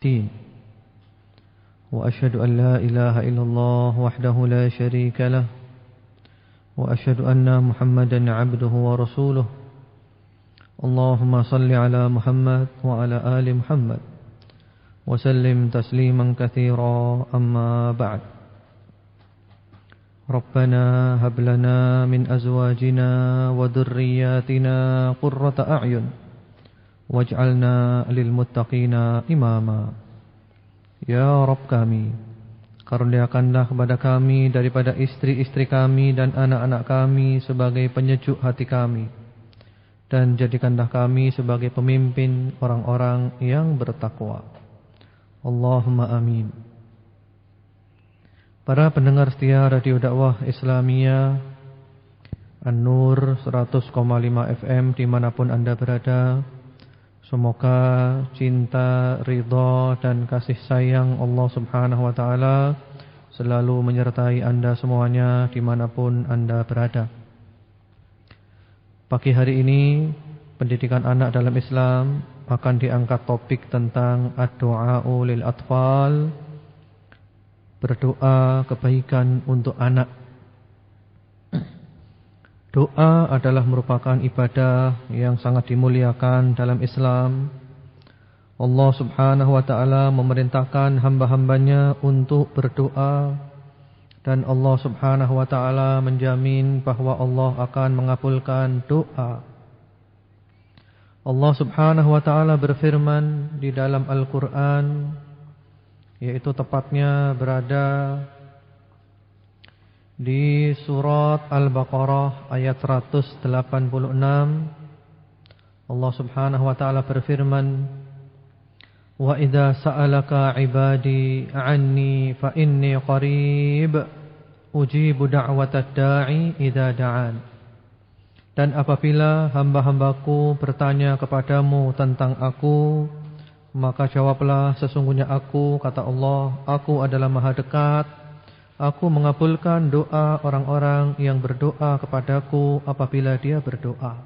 الدين وأشهد أن لا إله إلا الله وحده لا شريك له وأشهد أن محمدا عبده ورسوله اللهم صل على محمد وعلى آل محمد وسلم تسليما كثيرا أما بعد ربنا هب لنا من أزواجنا وذرياتنا قرة أعين waj'alna lil muttaqina imama. Ya Rabb kami, karuniakanlah kepada kami daripada istri-istri kami dan anak-anak kami sebagai penyejuk hati kami, dan jadikanlah kami sebagai pemimpin orang-orang yang bertakwa. Allahumma amin. Para pendengar setia Radio Dakwah Islamiyah An-Nur 100,5 FM dimanapun Anda berada, semoga cinta, ridha dan kasih sayang Allah Subhanahu wa ta'ala selalu menyertai Anda semuanya dimanapun Anda berada. Pagi hari ini pendidikan anak dalam Islam akan diangkat topik tentang ad-du'a'u lil atfal, berdoa kebaikan untuk anak. Doa adalah merupakan ibadah yang sangat dimuliakan dalam Islam. Allah Subhanahu wa ta'ala memerintahkan hamba-hambanya untuk berdoa, dan Allah Subhanahu wa ta'ala menjamin bahwa Allah akan mengabulkan doa. Allah Subhanahu wa ta'ala berfirman di dalam Al-Quran, yaitu tepatnya berada di surat Al-Baqarah ayat 186. Allah Subhanahu wa ta'ala berfirman, wa idza sa'alaka 'ibadi 'anni fa inni qarib ujibu da'watad da'i idza da'an. Dan apabila hamba-hambaku bertanya kepadamu tentang aku, maka jawablah, sesungguhnya aku, kata Allah, aku adalah maha dekat. Aku mengabulkan doa orang-orang yang berdoa kepadaku apabila dia berdoa.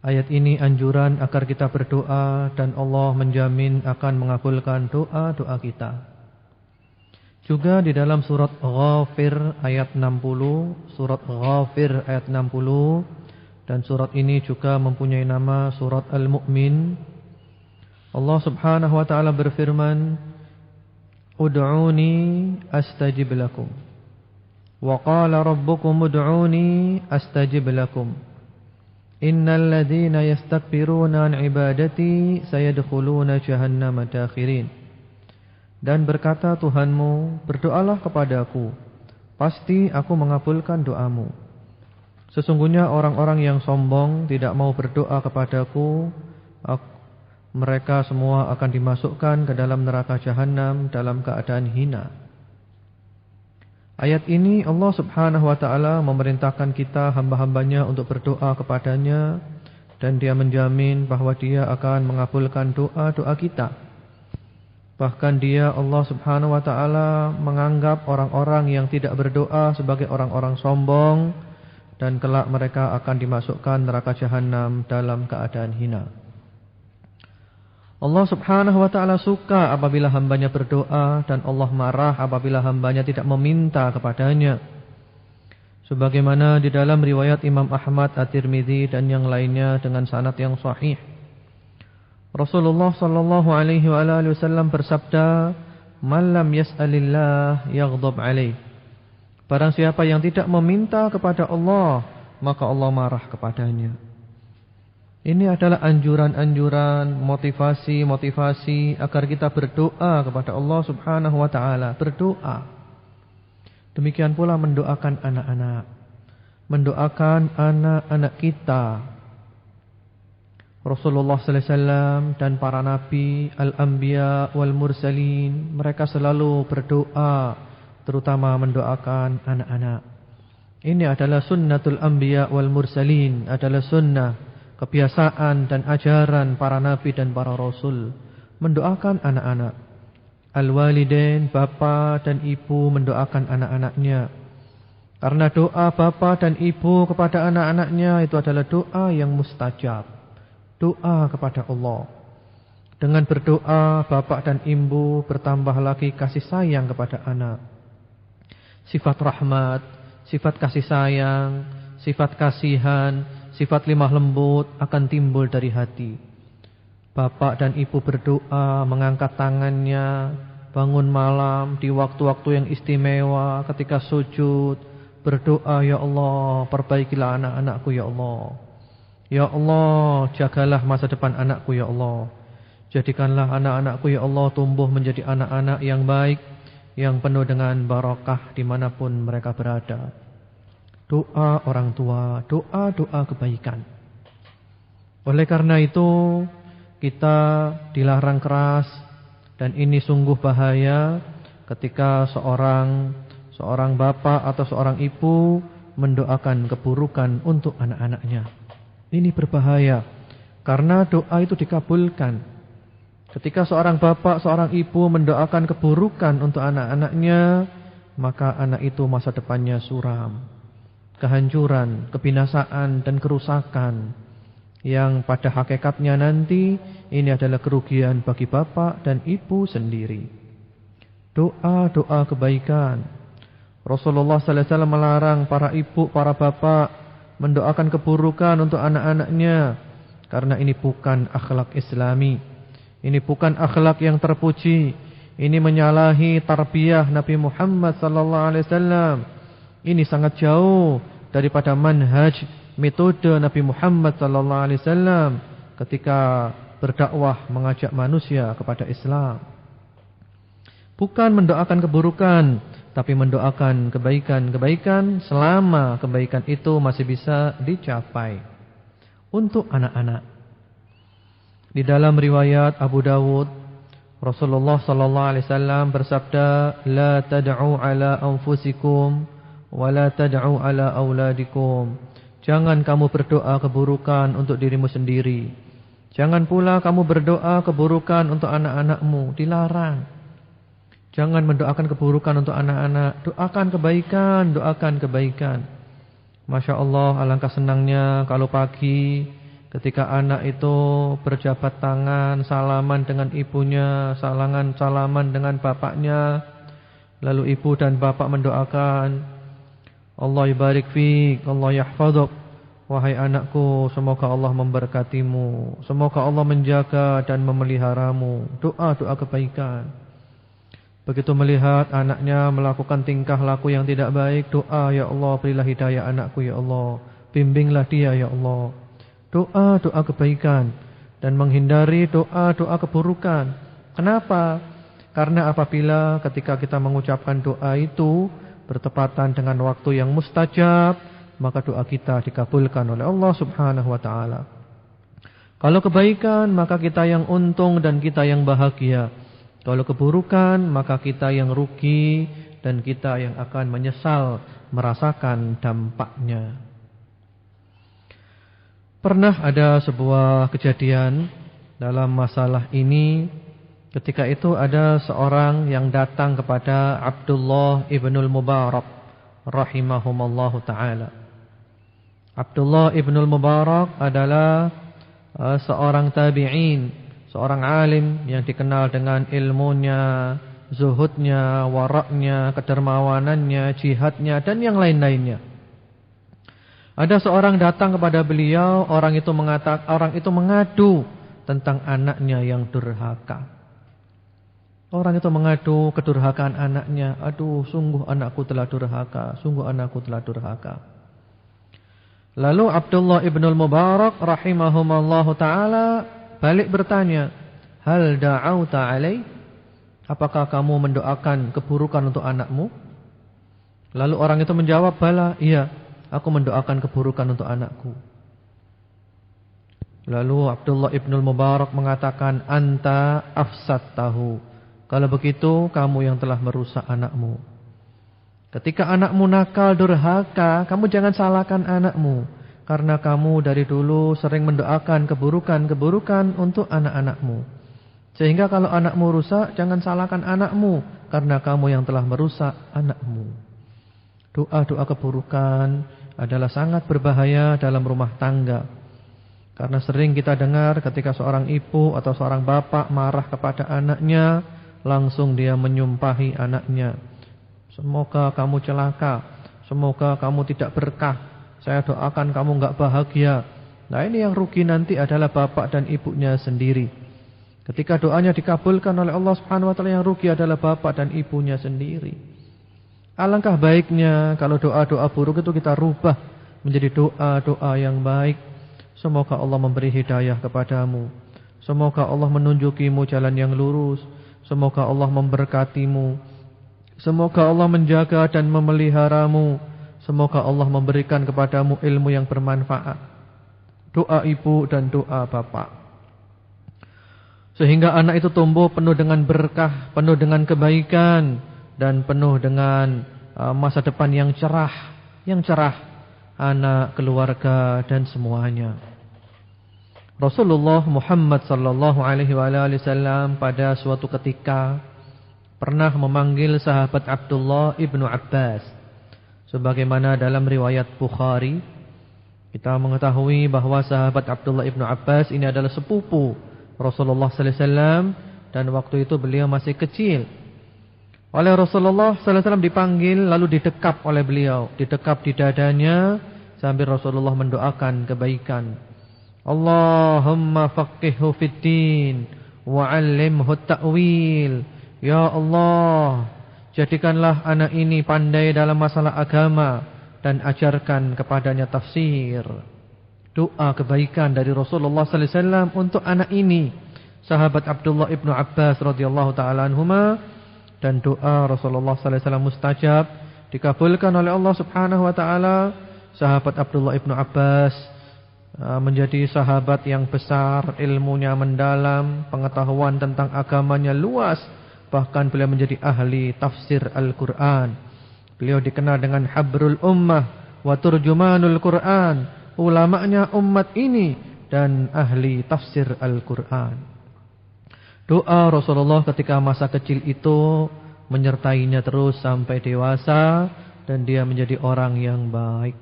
Ayat ini anjuran agar kita berdoa, dan Allah menjamin akan mengabulkan doa-doa kita. Juga di dalam surat Ghafir ayat 60, surat Ghafir ayat 60, dan surat ini juga mempunyai nama surat Al-Mu'min. Allah Subhanahu wa ta'ala berfirman, ud'uni astajib lakum. Wa qala rabbukum ud'uni astajib lakum. Innal ladzina yastakbiruna an ibadati sayadkhuluna jahannama dakhirin. Dan berkata Tuhanmu, berdoalah kepadaku, pasti aku mengabulkan doamu. Sesungguhnya orang-orang yang sombong tidak mau berdoa kepadaku, mereka semua akan dimasukkan ke dalam neraka jahanam dalam keadaan hina. Ayat ini Allah Subhanahu wa ta'ala memerintahkan kita hamba-hambanya untuk berdoa kepadanya, dan Dia menjamin bahwa Dia akan mengabulkan doa-doa kita. Bahkan Dia, Allah Subhanahu wa ta'ala, menganggap orang-orang yang tidak berdoa sebagai orang-orang sombong, dan kelak mereka akan dimasukkan neraka jahanam dalam keadaan hina. Allah Subhanahu wa ta'ala suka apabila hambanya berdoa, dan Allah marah apabila hambanya tidak meminta kepadanya. Sebagaimana di dalam riwayat Imam Ahmad, At-Tirmidzi dan yang lainnya dengan sanad yang sahih, Rasulullah sallallahu alaihi wasallam bersabda, "Man lam yas'alillah yaghdab alaih." Barang siapa yang tidak meminta kepada Allah, maka Allah marah kepadanya. Ini adalah anjuran-anjuran, motivasi-motivasi agar kita berdoa kepada Allah Subhanahu wa ta'ala. Berdoa. Demikian pula mendoakan anak-anak. Mendoakan anak-anak kita. Rasulullah sallallahu alaihi wasallam dan para nabi, al-anbiya wal mursalin, mereka selalu berdoa, terutama mendoakan anak-anak. Ini adalah sunnatul anbiya wal mursalin, adalah sunnah, kebiasaan dan ajaran para nabi dan para rasul, mendoakan anak-anak. Al-walidain, bapa dan ibu mendoakan anak-anaknya. Karena doa bapa dan ibu kepada anak-anaknya itu adalah doa yang mustajab, doa kepada Allah. Dengan berdoa, bapak dan ibu bertambah lagi kasih sayang kepada anak. Sifat rahmat, sifat kasih sayang, sifat kasihan, sifat lemah lembut akan timbul dari hati. Bapak dan ibu berdoa, mengangkat tangannya, bangun malam di waktu-waktu yang istimewa, ketika sujud, berdoa, ya Allah, perbaikilah anak-anakku ya Allah. Ya Allah, jagalah masa depan anakku ya Allah. Jadikanlah anak-anakku ya Allah tumbuh menjadi anak-anak yang baik, yang penuh dengan barakah dimanapun mereka berada. Doa orang tua, doa-doa kebaikan. Oleh karena itu, kita dilarang keras, dan ini sungguh bahaya ketika seorang bapak atau seorang ibu mendoakan keburukan untuk anak-anaknya. Ini berbahaya karena doa itu dikabulkan. Ketika seorang bapak, seorang ibu mendoakan keburukan untuk anak-anaknya, maka anak itu masa depannya suram, kehancuran, kebinasaan dan kerusakan, yang pada hakikatnya nanti ini adalah kerugian bagi bapak dan ibu sendiri. Doa-doa kebaikan. Rasulullah sallallahu alaihi wasallam melarang para ibu, para bapak mendoakan keburukan untuk anak-anaknya, karena ini bukan akhlak Islami. Ini bukan akhlak yang terpuji. Ini menyalahi tarbiyah Nabi Muhammad sallallahu alaihi wasallam. Ini sangat jauh daripada manhaj, metode Nabi Muhammad sallallahu alaihi wasallam ketika berdakwah mengajak manusia kepada Islam. Bukan mendoakan keburukan, tapi mendoakan kebaikan-kebaikan selama kebaikan itu masih bisa dicapai untuk anak-anak. Di dalam riwayat Abu Dawud, Rasulullah sallallahu alaihi wasallam bersabda, "La tad'u ala anfusikum wa la tad'u ala auladikum." Jangan kamu berdoa keburukan untuk dirimu sendiri. Jangan pula kamu berdoa keburukan untuk anak-anakmu. Dilarang. Jangan mendoakan keburukan untuk anak-anak. Doakan kebaikan, doakan kebaikan. Masya Allah, alangkah senangnya kalau pagi ketika anak itu berjabat tangan, salaman dengan ibunya, salaman dengan bapaknya, lalu ibu dan bapak mendoakan, Allah yubarik fik, Allah yahfadzuk. Wahai anakku, semoga Allah memberkatimu, semoga Allah menjaga dan memeliharamu. Doa-doa kebaikan. Begitu melihat anaknya melakukan tingkah laku yang tidak baik, doa, ya Allah, berilah hidayah anakku ya Allah, bimbinglah dia ya Allah. Doa-doa kebaikan dan menghindari doa-doa keburukan. Kenapa? Karena apabila ketika kita mengucapkan doa itu bertepatan dengan waktu yang mustajab, maka doa kita dikabulkan oleh Allah Subhanahu wa taala. Kalau kebaikan, maka kita yang untung dan kita yang bahagia. Kalau keburukan, maka kita yang rugi dan kita yang akan menyesal merasakan dampaknya. Pernah ada sebuah kejadian dalam masalah ini. Ketika itu ada seorang yang datang kepada Abdullah ibnul Mubarak rahimahumallahu ta'ala. Abdullah ibnul Mubarak adalah seorang tabi'in, seorang alim yang dikenal dengan ilmunya, zuhudnya, waraknya, kedermawanannya, jihadnya, dan yang lain-lainnya. Ada seorang datang kepada beliau, orang itu mengadu tentang anaknya yang durhaka. Orang itu mengadu kedurhakaan anaknya. Aduh, sungguh anakku telah durhaka, sungguh anakku telah durhaka. Lalu Abdullah ibnul Mubarak rahimahumallahu ta'ala balik bertanya, hal da'auta alaih? Apakah kamu mendoakan keburukan untuk anakmu? Lalu orang itu menjawab, bala, iya, aku mendoakan keburukan untuk anakku. Lalu Abdullah ibnul Mubarak mengatakan, anta afsadtahu. Kalau begitu kamu yang telah merusak anakmu. Ketika anakmu nakal durhaka, kamu jangan salahkan anakmu. Karena kamu dari dulu sering mendoakan keburukan-keburukan untuk anak-anakmu. Sehingga kalau anakmu rusak, jangan salahkan anakmu. Karena kamu yang telah merusak anakmu. Doa-doa keburukan adalah sangat berbahaya dalam rumah tangga. Karena sering kita dengar ketika seorang ibu atau seorang bapak marah kepada anaknya, langsung dia menyumpahi anaknya. Semoga kamu celaka, semoga kamu tidak berkah, saya doakan kamu enggak bahagia. Nah, ini yang rugi nanti adalah bapak dan ibunya sendiri. Ketika doanya dikabulkan oleh Allah Subhanahu wa taala, yang rugi adalah bapak dan ibunya sendiri. Alangkah baiknya kalau doa-doa buruk itu kita rubah menjadi doa-doa yang baik. Semoga Allah memberi hidayah kepadamu. Semoga Allah menunjukimu jalan yang lurus. Semoga Allah memberkatimu. Semoga Allah menjaga dan memeliharamu. Semoga Allah memberikan kepadamu ilmu yang bermanfaat. Doa ibu dan doa bapak. Sehingga anak itu tumbuh penuh dengan berkah, penuh dengan kebaikan, dan penuh dengan masa depan yang cerah. Yang cerah. Anak, keluarga, dan semuanya. Rasulullah Muhammad sallallahu alaihi wasallam pada suatu ketika pernah memanggil sahabat Abdullah ibnu Abbas. Sebagaimana dalam riwayat Bukhari, kita mengetahui bahwa sahabat Abdullah ibnu Abbas ini adalah sepupu Rasulullah sallallahu alaihi wasallam, dan waktu itu beliau masih kecil. Oleh Rasulullah sallallahu alaihi wasallam dipanggil, lalu didekap oleh beliau, didekap di dadanya sambil Rasulullah mendoakan kebaikan. Allahumma faqihhu fid-din wa 'allimhu at-ta'wil. Ya Allah, jadikanlah anak ini pandai dalam masalah agama dan ajarkan kepadanya tafsir. Doa kebaikan dari Rasulullah sallallahu alaihi wasallam untuk anak ini, sahabat Abdullah ibnu Abbas radhiyallahu taala anhuma. Dan doa Rasulullah sallallahu alaihi wasallam mustajab, dikabulkan oleh Allah Subhanahu wa taala. Sahabat Abdullah ibnu Abbas menjadi sahabat yang besar, ilmunya mendalam, pengetahuan tentang agamanya luas. Bahkan beliau menjadi ahli tafsir Al-Quran. Beliau dikenal dengan Habrul Ummah wa Turjumanul Quran, ulamanya umat ini dan ahli tafsir Al-Quran. Doa Rasulullah ketika masa kecil itu menyertainya terus sampai dewasa, dan dia menjadi orang yang baik.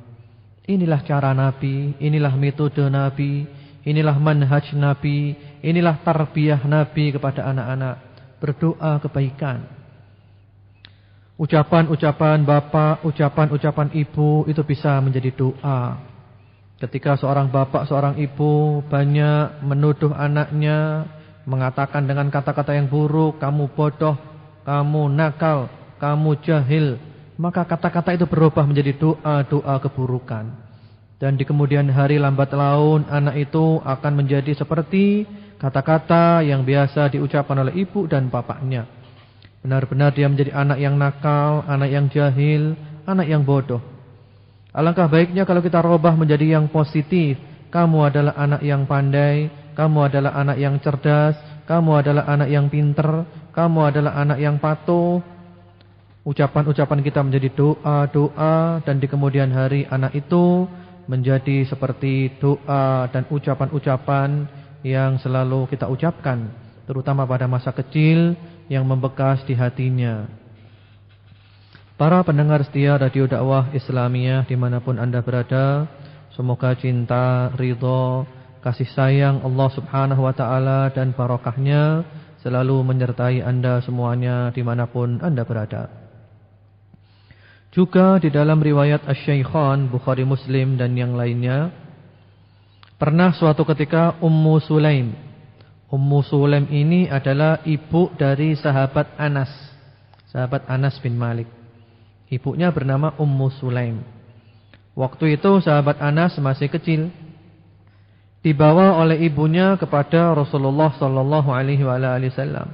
Inilah cara Nabi, inilah metode Nabi, inilah manhaj Nabi, inilah tarbiyah Nabi kepada anak-anak. Berdoa kebaikan. Ucapan-ucapan bapak, ucapan-ucapan ibu itu bisa menjadi doa. Ketika seorang bapak, seorang ibu banyak menuduh anaknya, mengatakan dengan kata-kata yang buruk, kamu bodoh, kamu nakal, kamu jahil, maka kata-kata itu berubah menjadi doa-doa keburukan. Dan di kemudian hari lambat laun, anak itu akan menjadi seperti kata-kata yang biasa diucapkan oleh ibu dan bapaknya. Benar-benar dia menjadi anak yang nakal, anak yang jahil, anak yang bodoh. Alangkah baiknya kalau kita rubah menjadi yang positif. Kamu adalah anak yang pandai, kamu adalah anak yang cerdas, kamu adalah anak yang pinter, kamu adalah anak yang patuh. Ucapan-ucapan kita menjadi doa-doa, dan di kemudian hari anak itu menjadi seperti doa dan ucapan-ucapan yang selalu kita ucapkan, terutama pada masa kecil yang membekas di hatinya. Para pendengar setia Radio Dakwah Islamiyah dimanapun Anda berada, semoga cinta, ridho, kasih sayang Allah Subhanahu wa ta'ala dan barokahnya selalu menyertai Anda semuanya dimanapun Anda berada. Juga di dalam riwayat Asy-Syaikhan, Bukhari, Muslim dan yang lainnya, pernah suatu ketika Ummu Sulaim. Ummu Sulaim ini adalah ibu dari sahabat Anas. Sahabat Anas bin Malik. Ibunya bernama Ummu Sulaim. Waktu itu sahabat Anas masih kecil. Dibawa oleh ibunya kepada Rasulullah sallallahu alaihi wasallam.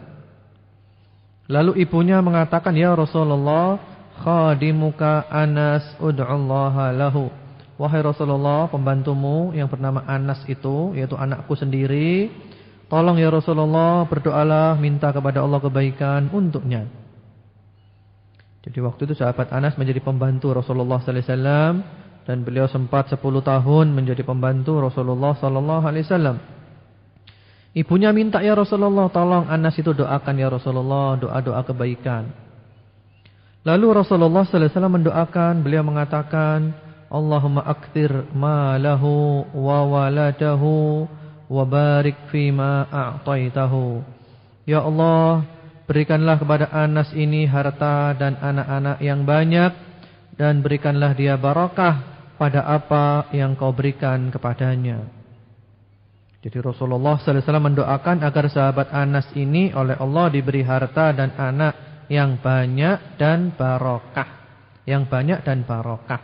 Lalu ibunya mengatakan, "Ya Rasulullah, khadimuka Anas ud'ullaha lahu." Wahai Rasulullah, pembantumu yang bernama Anas itu, yaitu anakku sendiri, tolong ya Rasulullah, berdoalah, minta kepada Allah kebaikan untuknya. Jadi waktu itu sahabat Anas menjadi pembantu Rasulullah sallallahu alaihi wasallam, dan beliau sempat 10 tahun menjadi pembantu Rasulullah sallallahu alaihi wasallam. Ibunya minta, ya Rasulullah, tolong Anas itu doakan ya Rasulullah, doa-doa kebaikan. Lalu Rasulullah sallallahu alaihi wasallam mendoakan, beliau mengatakan, Allahumma akthir malahu wa waladahu wa barik fima a'taitahu. Ya Allah, berikanlah kepada Anas ini harta dan anak-anak yang banyak, dan berikanlah dia barakah pada apa yang kau berikan kepadanya. Jadi Rasulullah sallallahu alaihi wasallam mendoakan agar sahabat Anas ini oleh Allah diberi harta dan anak yang banyak dan barokah. Yang banyak dan barokah.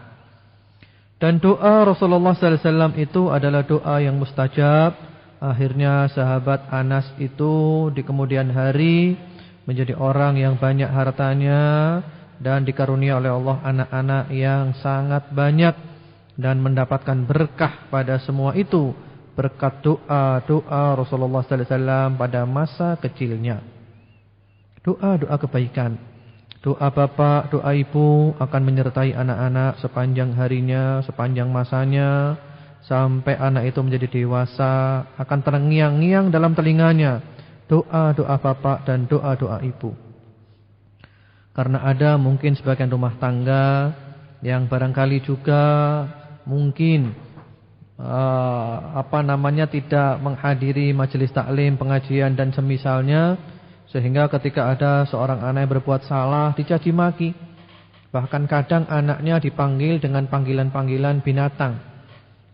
Dan doa Rasulullah sallallahu alaihi wasallam itu adalah doa yang mustajab. Akhirnya sahabat Anas itu di kemudian hari menjadi orang yang banyak hartanya dan dikarunia oleh Allah anak-anak yang sangat banyak, dan mendapatkan berkah pada semua itu berkat doa Rasulullah sallallahu alaihi wasallam pada masa kecilnya. Doa kebaikan. Doa bapak, doa ibu akan menyertai anak-anak sepanjang harinya, sepanjang masanya, sampai anak itu menjadi dewasa, akan terngiang-ngiang dalam telinganya doa-doa bapak dan doa-doa ibu. Karena ada mungkin sebagian rumah tangga yang barangkali juga mungkin tidak menghadiri majelis taklim, pengajian dan semisalnya, sehingga ketika ada seorang anak yang berbuat salah dicaci maki. Bahkan kadang anaknya dipanggil dengan panggilan-panggilan binatang.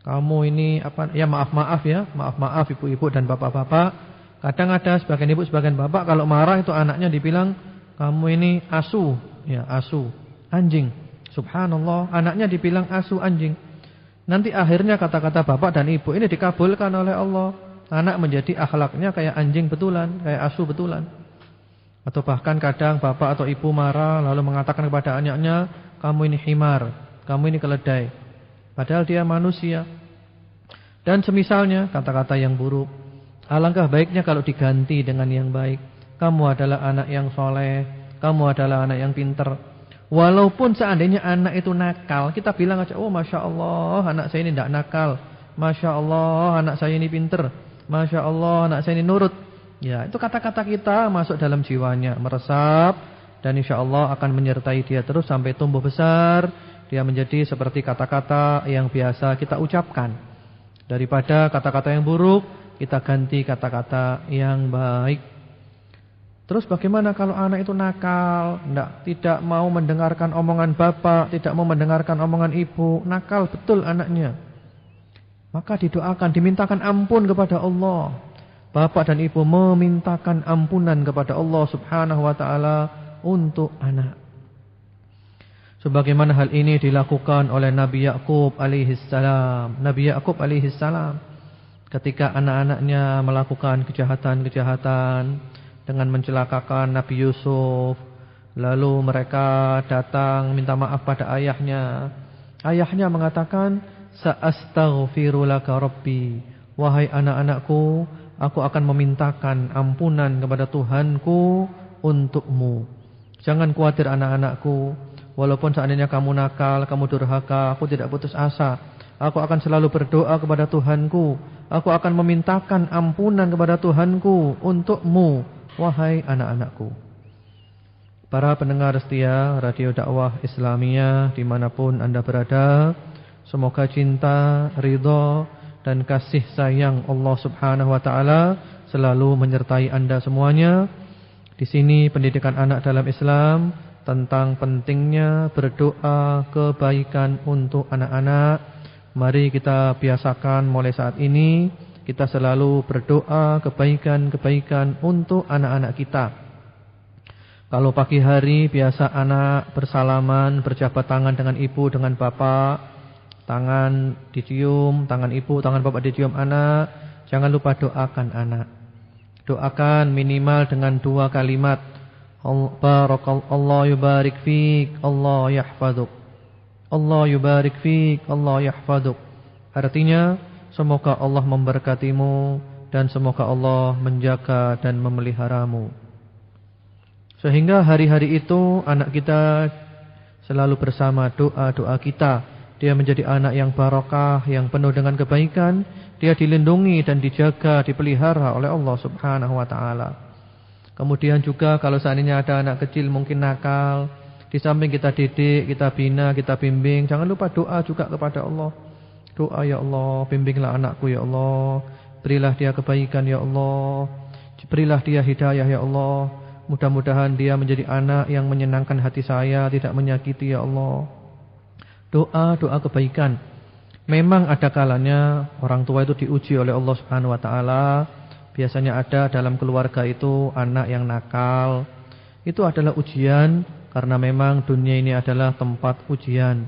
Kamu ini maaf ibu-ibu dan bapak-bapak. Kadang ada sebagian ibu, sebagian bapak kalau marah itu anaknya dibilang kamu ini asu, anjing. Subhanallah, anaknya dibilang asu, anjing. Nanti akhirnya kata-kata bapak dan ibu ini dikabulkan oleh Allah. Anak menjadi akhlaknya kayak anjing betulan, kayak asu betulan. Atau bahkan kadang bapak atau ibu marah lalu mengatakan kepada anaknya, kamu ini himar, kamu ini keledai. Padahal dia manusia. Dan semisalnya kata-kata yang buruk. Alangkah baiknya kalau diganti dengan yang baik. Kamu adalah anak yang soleh, kamu adalah anak yang pinter. Walaupun seandainya anak itu nakal, kita bilang aja, oh Masya Allah anak saya ini tidak nakal, Masya Allah anak saya ini pinter, Masya Allah anak saya ini nurut. Ya, itu kata-kata kita masuk dalam jiwanya, meresap, dan insya Allah akan menyertai dia terus sampai tumbuh besar. Dia menjadi seperti kata-kata yang biasa kita ucapkan. Daripada kata-kata yang buruk, kita ganti kata-kata yang baik. Terus bagaimana kalau anak itu nakal, tidak mau mendengarkan omongan bapak, tidak mau mendengarkan omongan ibu, nakal betul anaknya. Maka didoakan, dimintakan ampun kepada Allah. Bapak dan ibu memintakan ampunan kepada Allah Subhanahu wa taala untuk anak. Sebagaimana hal ini dilakukan oleh Nabi Yakub alaihi salam. Nabi Yakub alaihi salam ketika anak-anaknya melakukan kejahatan-kejahatan dengan mencelakakan Nabi Yusuf, lalu mereka datang minta maaf pada ayahnya. Ayahnya mengatakan, "Sa'astaghfiru laka rabbi." Wahai anak-anakku, aku akan memintakan ampunan kepada Tuhanku untukmu. Jangan khawatir anak-anakku. Walaupun seandainya kamu nakal, kamu durhaka, aku tidak putus asa. Aku akan selalu berdoa kepada Tuhanku. Aku akan memintakan ampunan kepada Tuhanku untukmu, wahai anak-anakku. Para pendengar setia Radio Dakwah Islamiyah dimanapun Anda berada, semoga cinta, ridha, dan kasih sayang Allah Subhanahu wa taala selalu menyertai Anda semuanya. Di sini pendidikan anak dalam Islam tentang pentingnya berdoa kebaikan untuk anak-anak. Mari kita biasakan mulai saat ini kita selalu berdoa kebaikan-kebaikan untuk anak-anak kita. Kalau pagi hari biasa anak bersalaman, berjabat tangan dengan ibu, dengan bapak, tangan dicium, tangan ibu, tangan bapak dicium anak. Jangan lupa doakan anak. Doakan minimal dengan 2 kalimat. Allah yubarik fik, Allah yahfaduk. Allah yubarik fik, Allah yahfaduk. Artinya, semoga Allah memberkatimu dan semoga Allah menjaga dan memeliharamu. Sehingga hari-hari itu anak kita selalu bersama doa-doa kita. Dia menjadi anak yang barokah, yang penuh dengan kebaikan. Dia dilindungi dan dijaga, dipelihara oleh Allah Subhanahu wa taala. Kemudian juga kalau seandainya ada anak kecil mungkin nakal, Di samping kita didik, kita bina, kita bimbing, jangan lupa doa juga kepada Allah. Doa, ya Allah, bimbinglah anakku ya Allah, berilah dia kebaikan ya Allah, berilah dia hidayah ya Allah. Mudah-mudahan dia menjadi anak yang menyenangkan hati saya, tidak menyakiti ya Allah. Doa kebaikan. Memang ada kalanya orang tua itu diuji oleh Allah Subhanahu wa taala. Biasanya ada dalam keluarga itu anak yang nakal. Itu adalah ujian, karena memang dunia ini adalah tempat ujian.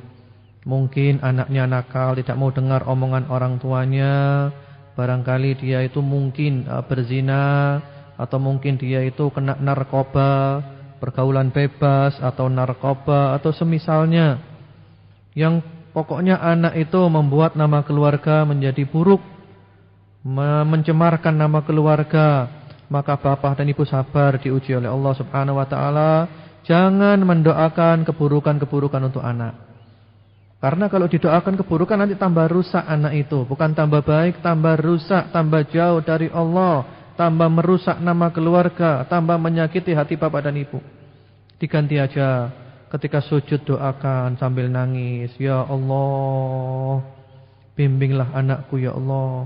Mungkin anaknya nakal, tidak mau dengar omongan orang tuanya. Barangkali dia itu mungkin berzina, atau mungkin dia itu kena narkoba, pergaulan bebas atau narkoba atau semisalnya. Yang pokoknya anak itu membuat nama keluarga menjadi buruk, mencemarkan nama keluarga. Maka bapak dan ibu sabar, diuji oleh Allah Subhanahu wa taala. Jangan mendoakan keburukan-keburukan untuk anak. Karena kalau didoakan keburukan nanti tambah rusak anak itu. Bukan tambah baik, tambah rusak, tambah jauh dari Allah, tambah merusak nama keluarga, tambah menyakiti hati bapak dan ibu. Diganti aja, ketika sujud doakan sambil nangis, ya Allah, bimbinglah anakku ya Allah.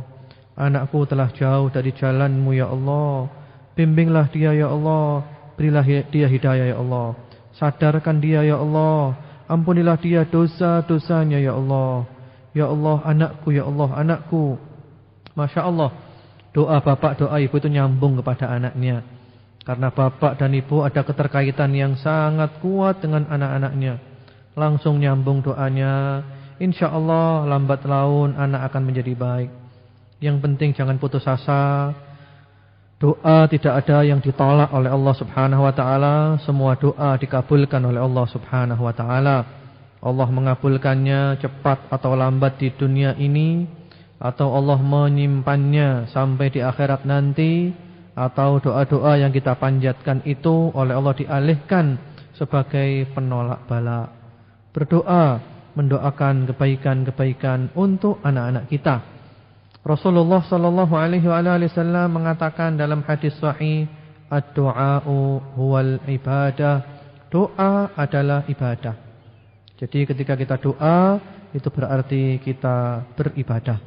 Anakku telah jauh dari jalanmu ya Allah. Bimbinglah dia ya Allah, berilah dia hidayah ya Allah. Sadarkan dia ya Allah. Ampunilah dia dosa-dosanya ya Allah. Ya Allah, anakku ya Allah, anakku. Masya Allah, doa bapak, doa ibu itu nyambung kepada anaknya. Karena bapak dan ibu ada keterkaitan yang sangat kuat dengan anak-anaknya. Langsung nyambung doanya. Insya Allah lambat laun anak akan menjadi baik. Yang penting jangan putus asa. Doa tidak ada yang ditolak oleh Allah Subhanahu wa taala, semua doa dikabulkan oleh Allah Subhanahu wa taala. Allah mengabulkannya cepat atau lambat di dunia ini, atau Allah menyimpannya sampai di akhirat nanti, atau doa-doa yang kita panjatkan itu oleh Allah dialihkan sebagai penolak bala. Berdoa, mendoakan kebaikan-kebaikan untuk anak-anak kita. Rasulullah sallallahu alaihi wasallam mengatakan dalam hadis sahih, ad-du'a'u huwal ibadah. Doa adalah ibadah. Jadi ketika kita doa, itu berarti kita beribadah.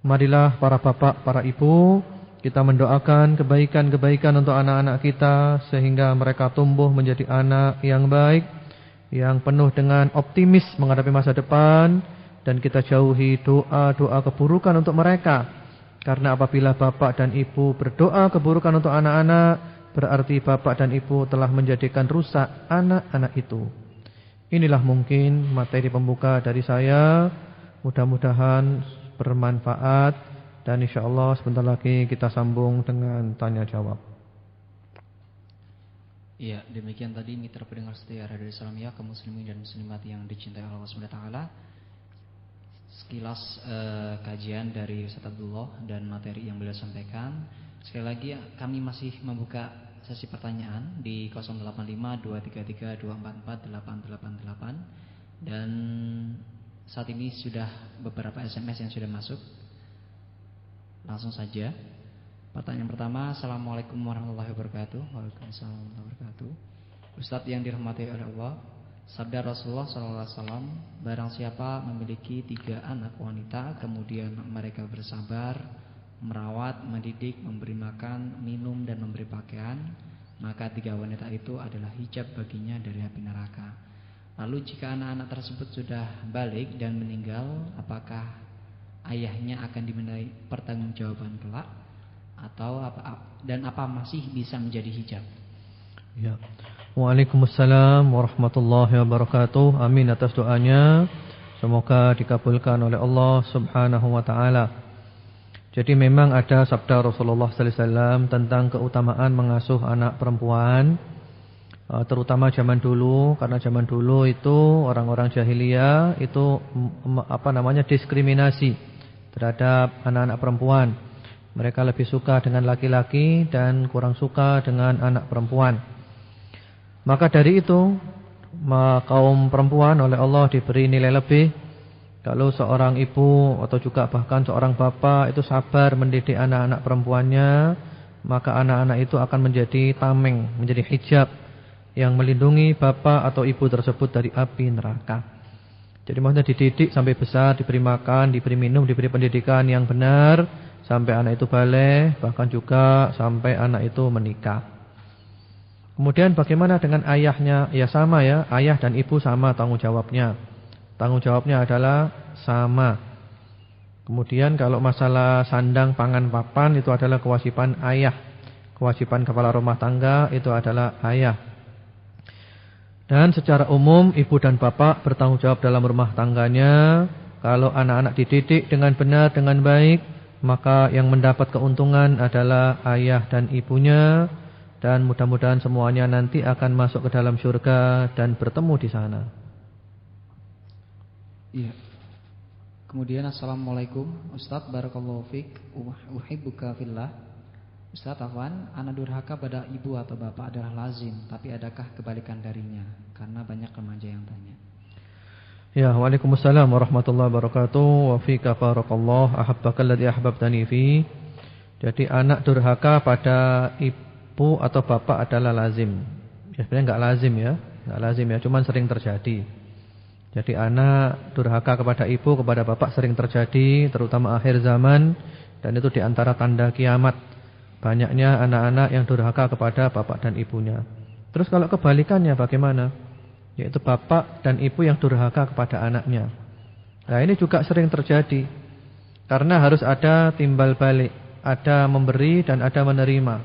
Marilah para bapak, para ibu, kita mendoakan kebaikan-kebaikan untuk anak-anak kita, sehingga mereka tumbuh menjadi anak yang baik, yang penuh dengan optimis menghadapi masa depan. Dan kita jauhi doa-doa keburukan untuk mereka. Karena apabila bapak dan ibu berdoa keburukan untuk anak-anak, berarti bapak dan ibu telah menjadikan rusak anak-anak itu. Inilah mungkin materi pembuka dari saya. Mudah-mudahan bermanfaat. Dan insyaAllah sebentar lagi kita sambung dengan tanya jawab. Iya, demikian tadi mitra pendengar setia Radio Islamia, kaum muslimin dan muslimat yang dicintai Allah Subhanahu wa taala. Sekilas kajian dari Ustaz Abdullah dan materi yang beliau sampaikan. Sekali lagi kami masih membuka sesi pertanyaan di 085223244888 dan saat ini sudah beberapa SMS yang sudah masuk. Langsung saja. Pertanyaan pertama, Assalamualaikum warahmatullahi wabarakatuh. Waalaikumsalam warahmatullahi wabarakatuh. Ustaz yang dirahmati oleh Allah, sabda Rasulullah SAW, barang siapa memiliki 3 anak wanita, kemudian mereka bersabar, merawat, mendidik, memberi makan, minum, dan memberi pakaian, maka 3 wanita itu adalah hijab baginya dari api neraka. Lalu jika anak-anak tersebut sudah balik dan meninggal, apakah ayahnya akan dimintai pertanggungjawaban kelak? Atau apa masih bisa menjadi hijab? Ya. Waalaikumsalam warahmatullahi wabarakatuh. Amin atas doanya. Semoga dikabulkan oleh Allah Subhanahu wa taala. Jadi memang ada sabda Rasulullah sallallahu alaihi wasallam tentang keutamaan mengasuh anak perempuan, terutama zaman dulu, karena zaman dulu itu orang-orang jahiliyah itu diskriminasi terhadap anak-anak perempuan. Mereka lebih suka dengan laki-laki dan kurang suka dengan anak perempuan. Maka dari itu kaum perempuan oleh Allah diberi nilai lebih. Kalau seorang ibu atau juga bahkan seorang bapak itu sabar mendidik anak-anak perempuannya, maka anak-anak itu akan menjadi tameng, menjadi hijab yang melindungi bapak atau ibu tersebut dari api neraka. Jadi maksudnya dididik sampai besar, diberi makan, diberi minum, diberi pendidikan yang benar sampai anak itu balik, bahkan juga sampai anak itu menikah. Kemudian bagaimana dengan ayahnya? Ya sama ya, ayah dan ibu sama tanggung jawabnya. Tanggung jawabnya adalah sama. Kemudian kalau masalah sandang, pangan, papan itu adalah kewajiban ayah. Kewajiban kepala rumah tangga itu adalah ayah. Dan secara umum ibu dan bapak bertanggung jawab dalam rumah tangganya. Kalau anak-anak dididik dengan benar, dengan baik, maka yang mendapat keuntungan adalah ayah dan ibunya. Dan mudah-mudahan semuanya nanti akan masuk ke dalam surga dan bertemu di sana. Iya. Kemudian assalamualaikum Ustaz, barakallahu fiik, uhibbuka fillah. Ustaz Afwan, anak durhaka pada ibu atau bapak adalah lazim, tapi adakah kebalikan darinya? Karena banyak remaja yang tanya. Ya, waalaikumsalam warahmatullahi wabarakatuh. Wa fika barakallahu, ahabbaka alladhi ahbabtani fi. Jadi anak durhaka pada ibu atau bapak adalah lazim. Ya sebenarnya enggak lazim ya, enggak lazim ya, cuman sering terjadi. Jadi anak durhaka kepada ibu, kepada bapak sering terjadi, terutama akhir zaman, dan itu diantara tanda kiamat. Banyaknya anak-anak yang durhaka kepada bapak dan ibunya. Terus kalau kebalikannya bagaimana? Yaitu bapak dan ibu yang durhaka kepada anaknya. Nah ini juga sering terjadi. Karena harus ada timbal balik, ada memberi dan ada menerima.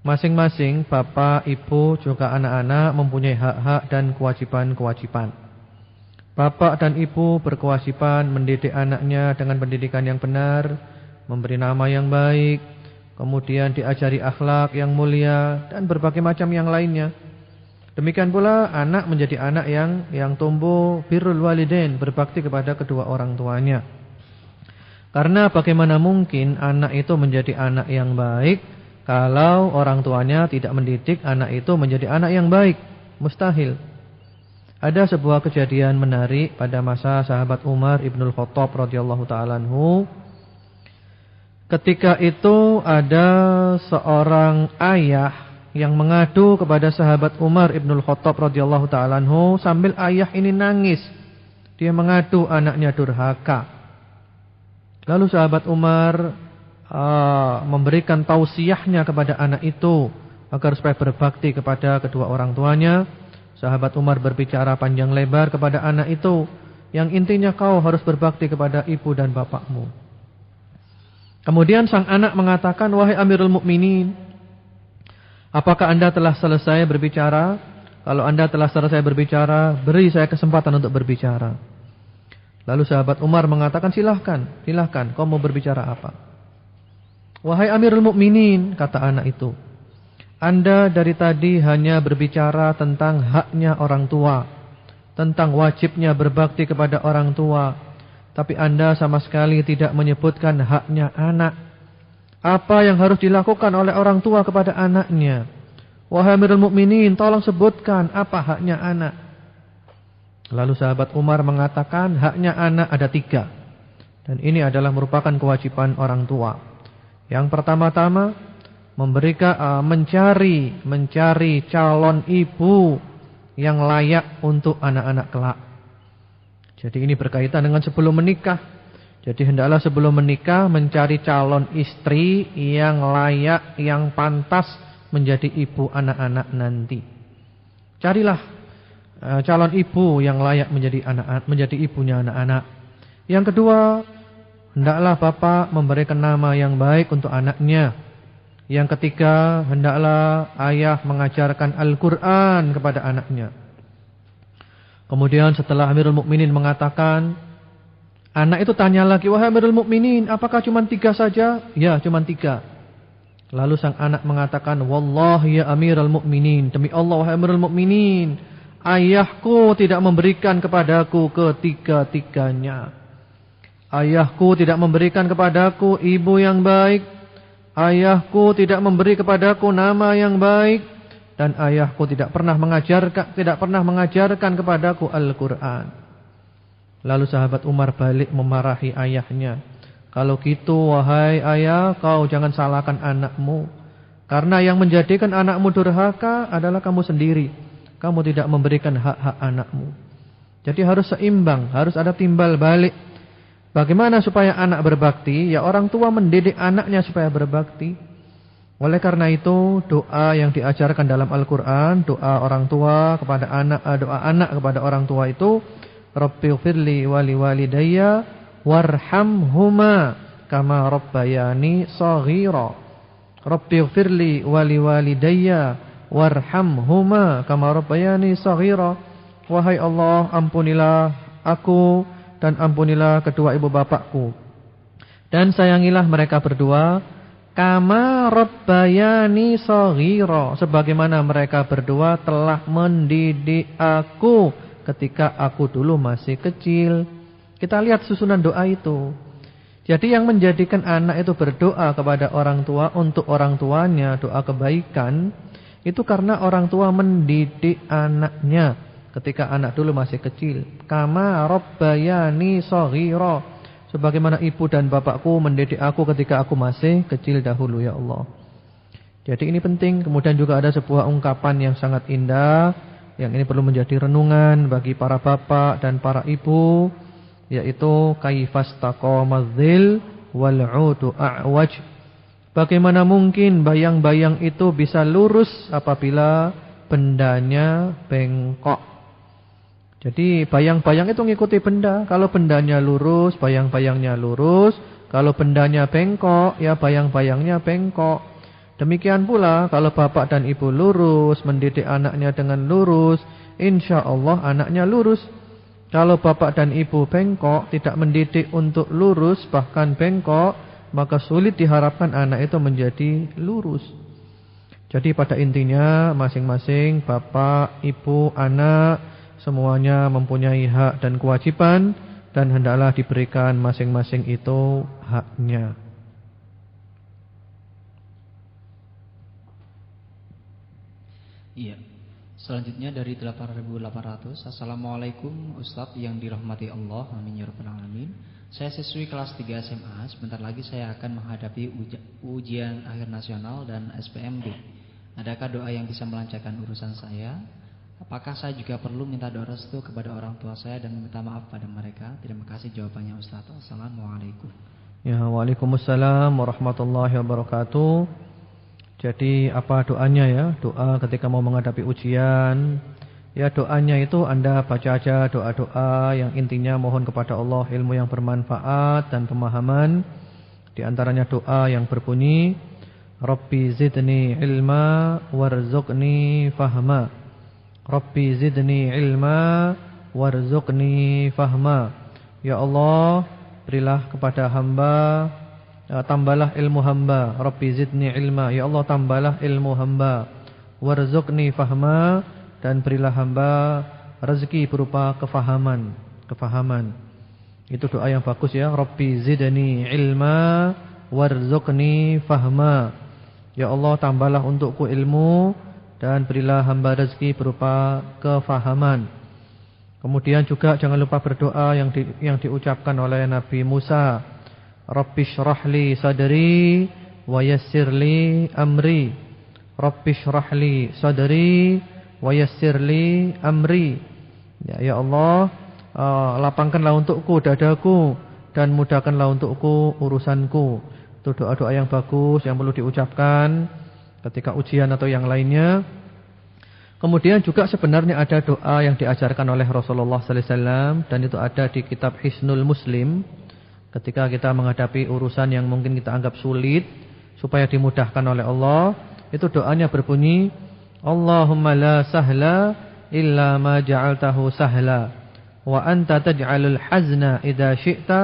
Masing-masing bapak, ibu, juga anak-anak mempunyai hak-hak dan kewajiban-kewajiban. Bapak dan ibu berkewajiban mendidik anaknya dengan pendidikan yang benar, memberi nama yang baik, kemudian diajari akhlak yang mulia dan berbagai macam yang lainnya. Demikian pula anak menjadi anak yang tumbuh birrul walidain, berbakti kepada kedua orang tuanya. Karena bagaimana mungkin anak itu menjadi anak yang baik kalau orang tuanya tidak mendidik anak itu menjadi anak yang baik? Mustahil. Ada sebuah kejadian menarik pada masa sahabat Umar Ibnul Khattab radhiyallahu ta'ala anhu. Ketika itu ada seorang ayah yang mengadu kepada sahabat Umar Ibnul Khattab radhiyallahu ta'ala anhu, sambil ayah ini nangis. Dia mengadu anaknya durhaka. Lalu sahabat Umar memberikan tausiahnya kepada anak itu agar supaya berbakti kepada kedua orang tuanya. Sahabat Umar berbicara panjang lebar kepada anak itu, yang intinya kau harus berbakti kepada ibu dan bapakmu. Kemudian sang anak mengatakan, wahai Amirul Mukminin, apakah anda telah selesai berbicara? Kalau anda telah selesai berbicara, beri saya kesempatan untuk berbicara. Lalu sahabat Umar mengatakan, silahkan, kau mau berbicara apa? Wahai Amirul Mukminin, kata anak itu, anda dari tadi hanya berbicara tentang haknya orang tua, tentang wajibnya berbakti kepada orang tua. Tapi anda sama sekali tidak menyebutkan haknya anak. Apa yang harus dilakukan oleh orang tua kepada anaknya? Wahai Amirul Mukminin, tolong sebutkan apa haknya anak. Lalu sahabat Umar mengatakan haknya anak ada 3. Dan ini adalah merupakan kewajiban orang tua. Yang pertama-tama mencari calon ibu yang layak untuk anak-anak kelak. Jadi ini berkaitan dengan sebelum menikah. Jadi hendaklah sebelum menikah mencari calon istri yang layak, yang pantas menjadi ibu anak-anak nanti. Carilah calon ibu yang layak menjadi ibunya anak-anak. Yang kedua, hendaklah bapak memberikan nama yang baik untuk anaknya. Yang ketiga, hendaklah ayah mengajarkan Al-Quran kepada anaknya. Kemudian setelah Amirul Mukminin mengatakan, anak itu tanya lagi, wahai Amirul Mukminin, apakah cuma 3 saja? Ya, cuma 3. Lalu sang anak mengatakan, wallahi ya Amirul Mukminin, demi Allah wahai Amirul Mukminin, ayahku tidak memberikan kepadaku ketiga-tiganya. Ayahku tidak memberikan kepadaku ibu yang baik. Ayahku tidak memberi kepadaku nama yang baik. Dan ayahku tidak pernah mengajarkan kepadaku Al-Quran. Lalu sahabat Umar balik memarahi ayahnya. Kalau gitu wahai ayah, kau jangan salahkan anakmu. Karena yang menjadikan anakmu durhaka adalah kamu sendiri. Kamu tidak memberikan hak-hak anakmu. Jadi harus seimbang, harus ada timbal balik. Bagaimana supaya anak berbakti? Ya orang tua mendidik anaknya supaya berbakti. Oleh karena itu doa yang diajarkan dalam Al-Quran, doa orang tua kepada anak, doa anak kepada orang tua itu, Rabbighfirli wali walidayya warhamhuma kama rabbayani shaghira. Rabbighfirli wali walidayya warhamhuma kama rabbayani shaghira. Wahai Allah, ampunilah aku dan ampunilah kedua ibu bapakku, dan sayangilah mereka berdua kama rabbayani shaghira, sebagaimana mereka berdua telah mendidik aku ketika aku dulu masih kecil. Kita lihat susunan doa itu. Jadi yang menjadikan anak itu berdoa kepada orang tua untuk orang tuanya, doa kebaikan, itu karena orang tua mendidik anaknya ketika anak dulu masih kecil. Kama rabbayani shaghira, sebagaimana ibu dan bapakku mendidik aku ketika aku masih kecil dahulu, ya Allah. Jadi ini penting. Kemudian juga ada sebuah ungkapan yang sangat indah, yang ini perlu menjadi renungan bagi para bapak dan para ibu, yaitu kaifastaqamadzil wal 'udu a'waj. Bagaimana mungkin bayang-bayang itu bisa lurus apabila bendanya bengkok. Jadi bayang-bayang itu ngikuti benda. Kalau bendanya lurus, bayang-bayangnya lurus. Kalau bendanya bengkok, ya bayang-bayangnya bengkok. Demikian pula kalau bapak dan ibu lurus, mendidik anaknya dengan lurus, insya Allah anaknya lurus. Kalau bapak dan ibu bengkok, tidak mendidik untuk lurus, bahkan bengkok, maka sulit diharapkan anak itu menjadi lurus. Jadi pada intinya masing-masing bapak, ibu, anak semuanya mempunyai hak dan kewajiban, dan hendaklah diberikan masing-masing itu haknya. Iya. Selanjutnya dari 8.800. Assalamualaikum Ustadz yang dirahmati Allah, amin ya rabbal alamin. Saya siswi kelas 3 SMA. Sebentar lagi saya akan menghadapi ujian akhir nasional dan SPMD. Adakah doa yang bisa melancarkan urusan saya? Apakah saya juga perlu minta doa restu kepada orang tua saya dan meminta maaf pada mereka? Terima kasih jawabannya Ustadz. Assalamualaikum. Ya, waalaikumsalam warahmatullahi wabarakatuh. Jadi apa doanya ya? Doa ketika mau menghadapi ujian. Ya doanya itu Anda baca aja doa-doa yang intinya mohon kepada Allah ilmu yang bermanfaat dan pemahaman. Di antaranya doa yang berbunyi Rabbi zidni ilma warzuqni fahma. Rabbi zidni ilma warzuqni fahma. Ya Allah, berilah kepada hamba, tambahlah ilmu hamba. Rabbi zidni ilma, ya Allah tambahlah ilmu hamba. Warzuqni fahma, dan berilah hamba rezeki berupa kefahaman. Itu doa yang bagus ya. Rabbi zidni ilma warzuqni fahma. Ya Allah tambahlah untukku ilmu dan berilah hamba rezeki berupa kefahaman. Kemudian juga jangan lupa berdoa yang diucapkan oleh Nabi Musa. Rabbi shrahli sadri wa yassirli amri. Rabbi shrahli sadri wa yassirli amri. Ya Allah, lapangkanlah untukku dadaku dan mudahkanlah untukku urusanku. Itu doa-doa yang bagus yang perlu diucapkan ketika ujian atau yang lainnya. Kemudian juga sebenarnya ada doa yang diajarkan oleh Rasulullah sallallahu alaihi wasallam, dan itu ada di kitab Hisnul Muslim. Ketika kita menghadapi urusan yang mungkin kita anggap sulit, supaya dimudahkan oleh Allah, itu doanya berbunyi Allahumma la sahla illa ma ja'altahu sahla wa anta taj'alul hazna idza syi'ta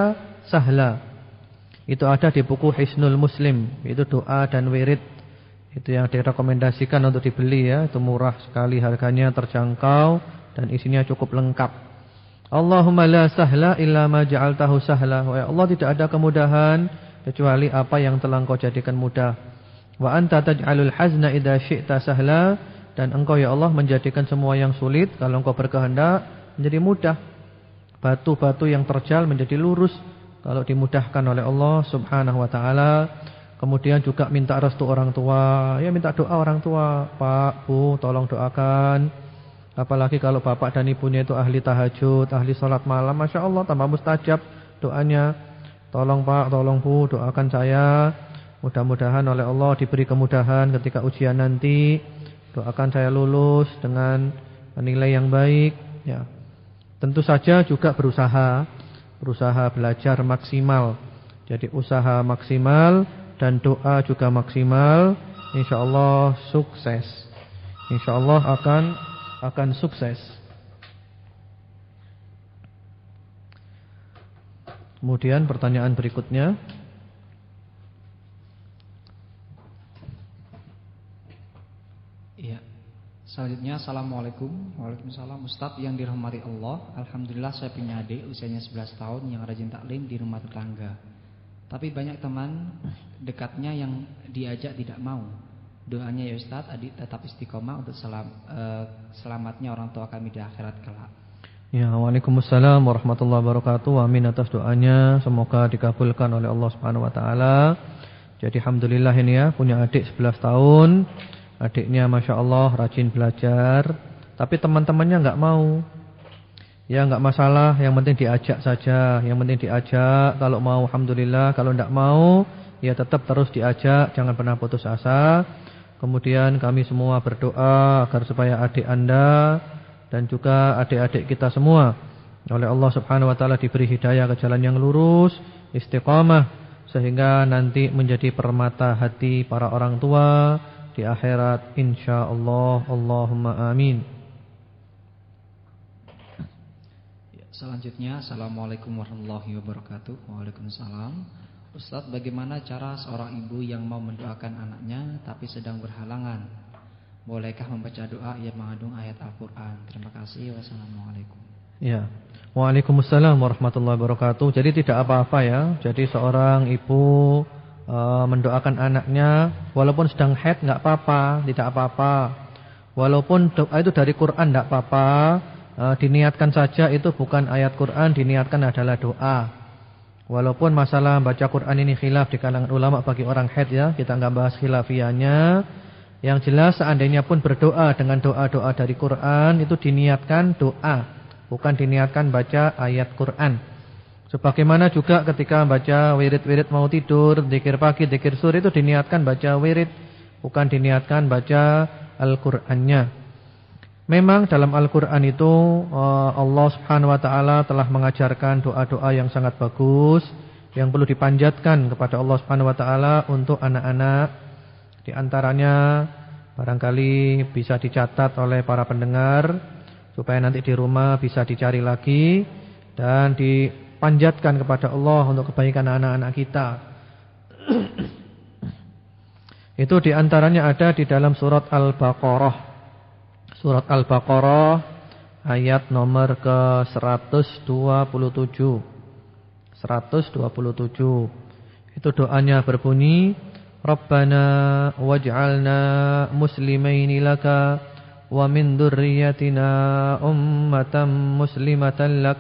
sahla. Itu ada di buku Hisnul Muslim. Itu doa dan wirid. Itu yang direkomendasikan untuk dibeli ya. Itu murah sekali harganya, terjangkau, dan isinya cukup lengkap. Allahumma la sahla illa ma ja'altahu sahla. Ya Allah, tidak ada kemudahan kecuali apa yang telah Engkau jadikan mudah. Wa anta taj'alul hazna idza syi'ta sahla, dan Engkau ya Allah menjadikan semua yang sulit kalau Engkau berkehendak menjadi mudah. Batu-batu yang terjal menjadi lurus kalau dimudahkan oleh Allah Subhanahu wa taala. Kemudian juga minta restu orang tua. Ya minta doa orang tua. Pak, Bu, tolong doakan. Apalagi kalau bapak dan ibunya itu ahli tahajud, ahli sholat malam, Masya Allah tambah mustajab doanya. Tolong Pak, tolong Bu, doakan saya. Mudah-mudahan oleh Allah diberi kemudahan ketika ujian nanti. Doakan saya lulus dengan nilai yang baik. Ya. Tentu saja juga berusaha belajar maksimal. Jadi usaha maksimal dan doa juga maksimal. Insya Allah sukses. Insya Allah akan sukses. Kemudian pertanyaan berikutnya. Iya. Selanjutnya, Assalamualaikum. Waalaikumsalam. Ustadz yang dirahmati Allah, alhamdulillah saya punya adik usianya 11 tahun yang rajin taklim di rumah tetangga. Tapi banyak teman dekatnya yang diajak tidak mau. Doanya ya Ustadz, adik tetap istiqomah untuk selamatnya orang tua kami di akhirat kelak. Ya, waalaikumsalam warahmatullahi wabarakatuh. Amin atas doanya, semoga dikabulkan oleh Allah Subhanahu wa taala. Jadi alhamdulillah ini ya, punya adik 11 tahun. Adiknya Masya Allah rajin belajar, tapi teman-temannya enggak mau. Ya enggak masalah, yang penting diajak saja. Yang penting diajak, kalau mau alhamdulillah, kalau enggak mau ya tetap terus diajak, jangan pernah putus asa. Kemudian kami semua berdoa agar supaya adik Anda dan juga adik-adik kita semua oleh Allah Subhanahu wa taala diberi hidayah ke jalan yang lurus, istiqamah, sehingga nanti menjadi permata hati para orang tua di akhirat insyaallah. Allahumma amin. Selanjutnya, Assalamualaikum warahmatullahi wabarakatuh. Waalaikumsalam. Ustadz, bagaimana cara seorang ibu yang mau mendoakan anaknya tapi sedang berhalangan? Bolehkah membaca doa yang mengandung ayat Al-Quran? Terima kasih. Wassalamualaikum. Ya. Waalaikumsalam warahmatullahi wabarakatuh. Jadi tidak apa-apa ya. Jadi seorang ibu mendoakan anaknya walaupun sedang haid enggak apa-apa, tidak apa-apa. Walaupun doa itu dari Quran enggak apa-apa. Diniatkan saja, itu bukan ayat Quran, diniatkan adalah doa. Walaupun masalah baca Quran ini khilaf di kalangan ulama bagi orang haid ya, kita enggak bahas khilafiyahnya. Yang jelas seandainya pun berdoa dengan doa-doa dari Quran, itu diniatkan doa, bukan diniatkan baca ayat Quran. Sebagaimana juga ketika baca wirid-wirid mau tidur, zikir pagi, zikir sore, itu diniatkan baca wirid, bukan diniatkan baca Al-Qur'annya. Memang dalam Al-Qur'an itu Allah Subhanahu wa taala telah mengajarkan doa-doa yang sangat bagus yang perlu dipanjatkan kepada Allah Subhanahu wa taala untuk anak-anak. Di antaranya barangkali bisa dicatat oleh para pendengar supaya nanti di rumah bisa dicari lagi dan dipanjatkan kepada Allah untuk kebaikan anak-anak kita. Itu di antaranya ada di dalam surat Al-Baqarah. Surat Al-Baqarah ayat nomor ke-127. 127. Itu doanya berbunyi, Rabbana waj'alna muslimaini laka wa min dzurriyyatina ummatan muslimatan lak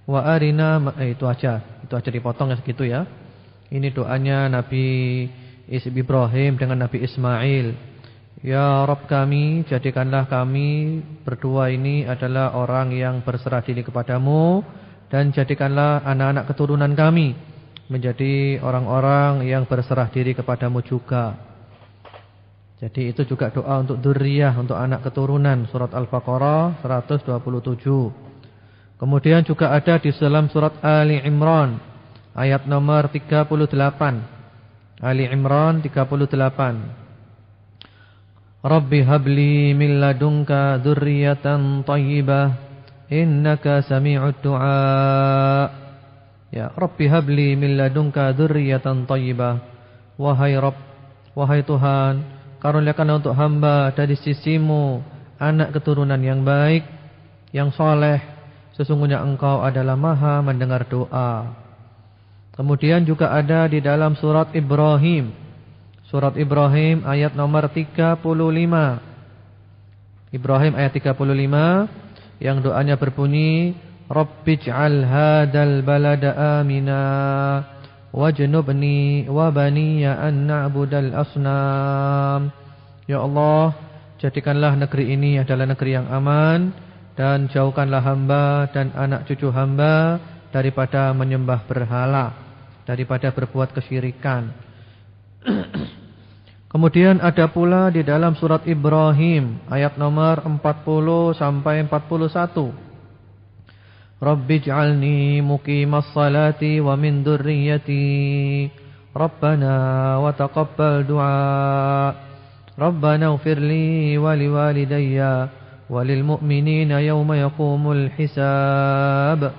wa arina itu aja dipotong ya segitu ya. Ini doanya Nabi Ibrahim dengan Nabi Ismail. Ya Rabb kami, jadikanlah kami berdua ini adalah orang yang berserah diri kepadamu, dan jadikanlah anak-anak keturunan kami menjadi orang-orang yang berserah diri kepadamu juga. Jadi itu juga doa untuk dzurriyyah, untuk anak keturunan. Surat Al-Baqarah 127. Kemudian juga ada di dalam surat Ali Imran ayat nomor 38. Ali Imran 38. Rabbi habli min ladunka dzurriyyatan thayyibah innaka sami'ud du'a. Ya, Rabbi habli min ladunka dzurriyyatan thayyibah. Wahai Rabb, wahai Tuhan, karuniakanlah untuk hamba dari sisimu anak keturunan yang baik, yang soleh. Sesungguhnya Engkau adalah Maha mendengar doa. Kemudian juga ada di dalam surat Ibrahim. Surat Ibrahim ayat nomor 35. Ibrahim ayat 35 yang doanya berbunyi, Rabbij'al hadzal balada amina wajnubni wa baniya an na'budal asnam. Ya Allah, jadikanlah negeri ini adalah negeri yang aman, dan jauhkanlah hamba dan anak cucu hamba daripada menyembah berhala, daripada berbuat kesyirikan. Kemudian ada pula di dalam surat Ibrahim ayat nomor 40 sampai 41. Rabbij'alni muqimas salati wa min dzurriyyati Rabbana wa taqabbal du'a Rabbana ighfirli wa liwalidayya wa lil mu'minina yawma yaqumul hisab.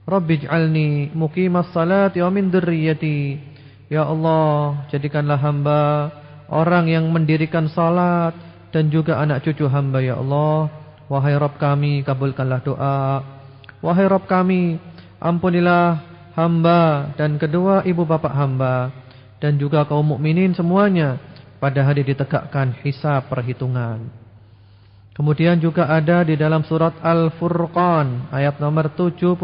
Rabbij'alni muqimas salati wa min dzurriyyati. Ya Allah, jadikanlah hamba orang yang mendirikan salat dan juga anak cucu hamba ya Allah. Wahai Rabb kami, kabulkanlah doa. Wahai Rabb kami, ampunilah hamba dan kedua ibu bapak hamba dan juga kaum mukminin semuanya pada hari ditegakkan hisab perhitungan. Kemudian juga ada di dalam surat Al-Furqan ayat nomor 74.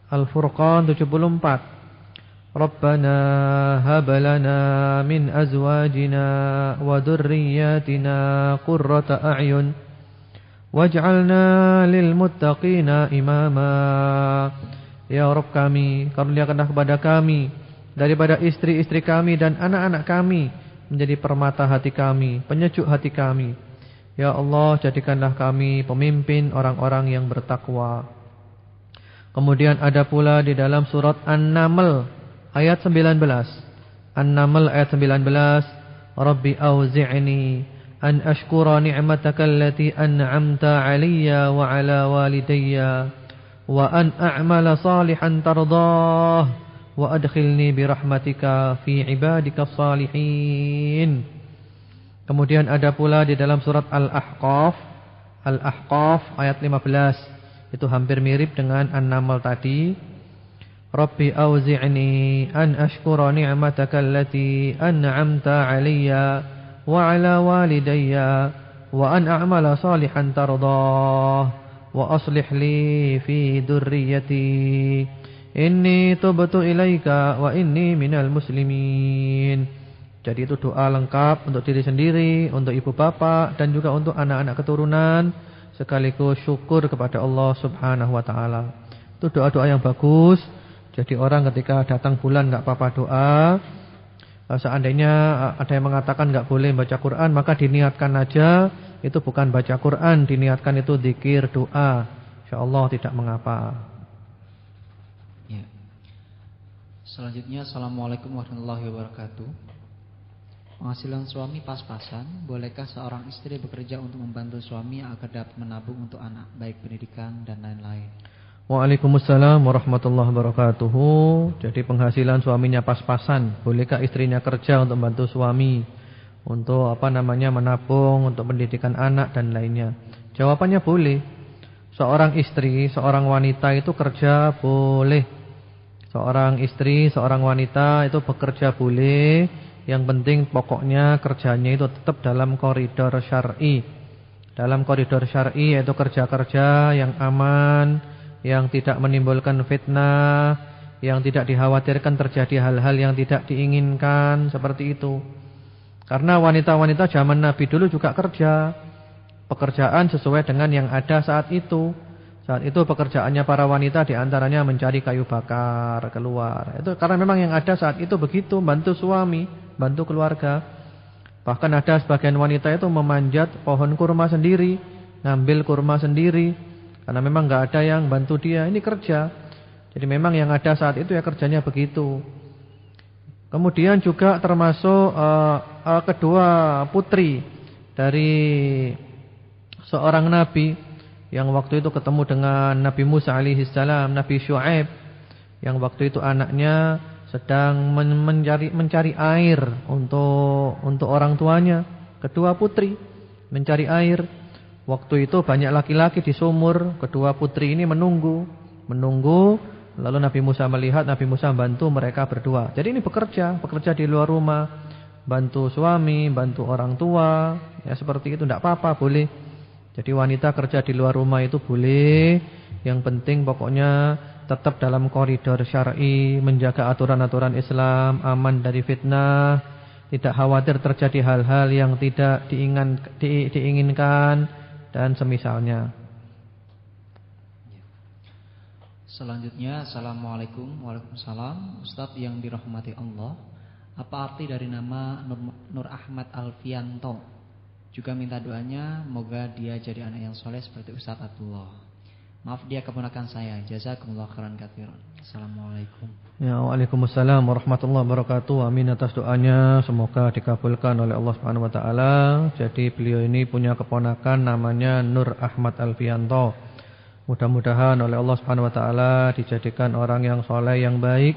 Al-Furqan 74. Rabbana hab lana min azwajina wa dhurriyyatina qurrata a'yun waj'alna lil muttaqina imama. Ya Rabb kami, karuniakanlah kepada kami daripada istri-istri kami dan anak-anak kami menjadi permata hati kami, penyejuk hati kami. Ya Allah, jadikanlah kami pemimpin orang-orang yang bertakwa. Kemudian ada pula di dalam surat An-Naml ayat 19. An-Naml ayat 19. Rabbi auzi'ni an ashkura ni'mataka allati an'amta 'alayya wa 'ala walidayya wa an a'mala salihan tardah wa adkhilni bi rahmatika fi ibadika salihin. Kemudian ada pula di dalam surat Al-Ahqaf. Al-Ahqaf ayat 15. Itu hampir mirip dengan An-Naml tadi. Rabbi auzi'ni an ashkura ni'mataka allati an'amta 'alayya wa 'ala walidayya wa an a'mala salihan tardah wa aslih li fi dzurriyyati inni tubtu ilaika wa inni minal muslimin. Jadi itu doa lengkap untuk diri sendiri, untuk ibu bapak dan juga untuk anak-anak keturunan, sekaligus syukur kepada Allah Subhanahu wa taala. Itu doa-doa yang bagus. Jadi orang ketika datang bulan enggak apa-apa doa. Seandainya ada yang mengatakan enggak boleh baca Quran, maka diniatkan aja. Itu bukan baca Quran, diniatkan itu zikir, doa. Insyaallah tidak mengapa. Ya. Selanjutnya, Assalamualaikum warahmatullahi wabarakatuh. Penghasilan suami pas-pasan, bolehkah seorang istri bekerja untuk membantu suami agar dapat menabung untuk anak, baik pendidikan dan lain-lain? Waalaikumsalam warahmatullahi wabarakatuh. Jadi penghasilan suaminya pas-pasan, bolehkah istrinya kerja untuk membantu suami untuk menabung untuk pendidikan anak dan lainnya? Jawabannya boleh. Seorang istri, seorang wanita itu kerja boleh. Seorang istri, seorang wanita itu bekerja boleh. Yang penting pokoknya kerjanya itu tetap dalam koridor syar'i. Dalam koridor syar'i yaitu kerja-kerja yang aman, yang tidak menimbulkan fitnah, yang tidak dikhawatirkan terjadi hal-hal yang tidak diinginkan, seperti itu. Karena wanita-wanita zaman Nabi dulu juga kerja, pekerjaan sesuai dengan yang ada saat itu. Saat itu pekerjaannya para wanita diantaranya mencari kayu bakar keluar. Itu karena memang yang ada saat itu begitu, bantu suami, bantu keluarga. Bahkan ada sebagian wanita itu memanjat pohon kurma sendiri, ngambil kurma sendiri. Karena memang enggak ada yang bantu dia, ini kerja. Jadi memang yang ada saat itu ya kerjanya begitu. Kemudian juga termasuk kedua putri dari seorang nabi yang waktu itu ketemu dengan Nabi Musa alaihissalam, Nabi Syu'aib, yang waktu itu anaknya sedang mencari air untuk orang tuanya. Kedua putri mencari air. Waktu itu banyak laki-laki di sumur. Kedua putri ini menunggu. Lalu Nabi Musa melihat, Nabi Musa bantu mereka berdua. Jadi ini bekerja di luar rumah, bantu suami, bantu orang tua. Ya seperti itu, tidak apa-apa, boleh. Jadi wanita kerja di luar rumah itu boleh. Yang penting pokoknya tetap dalam koridor syar'i, menjaga aturan-aturan Islam, aman dari fitnah, tidak khawatir terjadi hal-hal yang tidak diinginkan dan semisalnya. Selanjutnya, Assalamualaikum. Waalaikumsalam. Ustadz yang dirahmati Allah, apa arti dari nama Nur Ahmad Alfianto? Juga minta doanya, moga dia jadi anak yang soleh seperti Ustadz Abdullah. Maaf, dia keponakan saya. Jazakumullah khairan katsiran. Assalamualaikum. Ya, waalaikumsalam warahmatullahi wabarakatuh. Amin atas doanya, semoga dikabulkan oleh Allah Subhanahu wa taala. Jadi beliau ini punya keponakan namanya Nur Ahmad Alfianto. Mudah-mudahan oleh Allah Subhanahu wa taala dijadikan orang yang soleh, yang baik,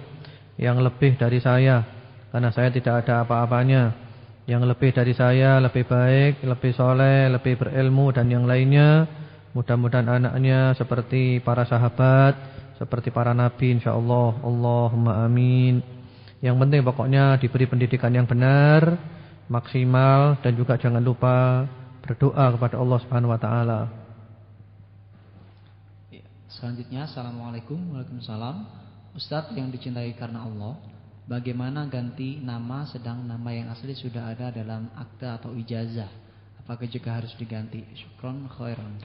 yang lebih dari saya. Karena saya tidak ada apa-apanya. Yang lebih dari saya, lebih baik, lebih soleh, lebih berilmu dan yang lainnya. Mudah-mudahan anaknya seperti para sahabat, seperti para nabi insyaallah. Allahumma amin. Yang penting pokoknya diberi pendidikan yang benar, maksimal, dan juga jangan lupa berdoa kepada Allah Subhanahu wa taala. Selanjutnya, Assalamualaikum. Waalaikumsalam. Ustadz yang dicintai karena Allah, bagaimana ganti nama sedang nama yang asli sudah ada dalam akte atau ijazah? Apakah juga harus diganti? Syukron khairan.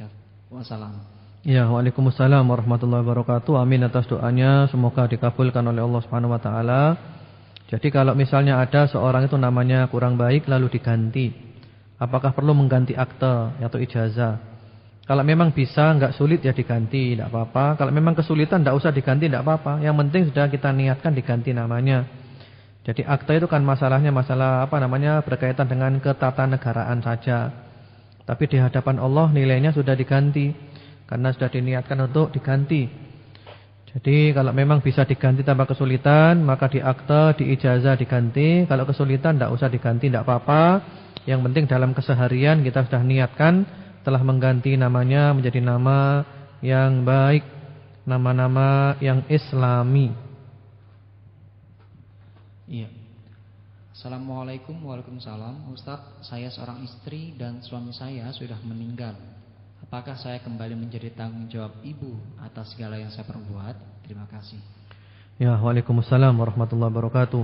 Wassalam. Ya, waalaikumsalam warahmatullahi wabarakatuh. Amin atas doanya, semoga dikabulkan oleh Allah Subhanahu wa taala. Jadi kalau misalnya ada seorang itu namanya kurang baik lalu diganti, apakah perlu mengganti akte atau ijazah? Kalau memang bisa, enggak sulit ya diganti, tidak apa-apa. Kalau memang kesulitan enggak usah diganti, tidak apa-apa. Yang penting sudah kita niatkan diganti namanya. Jadi akte itu kan masalahnya masalah berkaitan dengan ketatanegaraan saja. Tapi di hadapan Allah nilainya sudah diganti karena sudah diniatkan untuk diganti. Jadi kalau memang bisa diganti tanpa kesulitan, maka di akte, di ijazah diganti. Kalau kesulitan tidak usah diganti, tidak apa-apa. Yang penting dalam keseharian kita sudah niatkan telah mengganti namanya menjadi nama yang baik, nama-nama yang islami. Iya. Assalamualaikum. Waalaikumsalam. Ustadz, saya seorang istri dan suami saya sudah meninggal. Apakah saya kembali menjadi tanggung jawab ibu atas segala yang saya perbuat? Terima kasih. Ya, waalaikumsalam warahmatullahi wabarakatuh.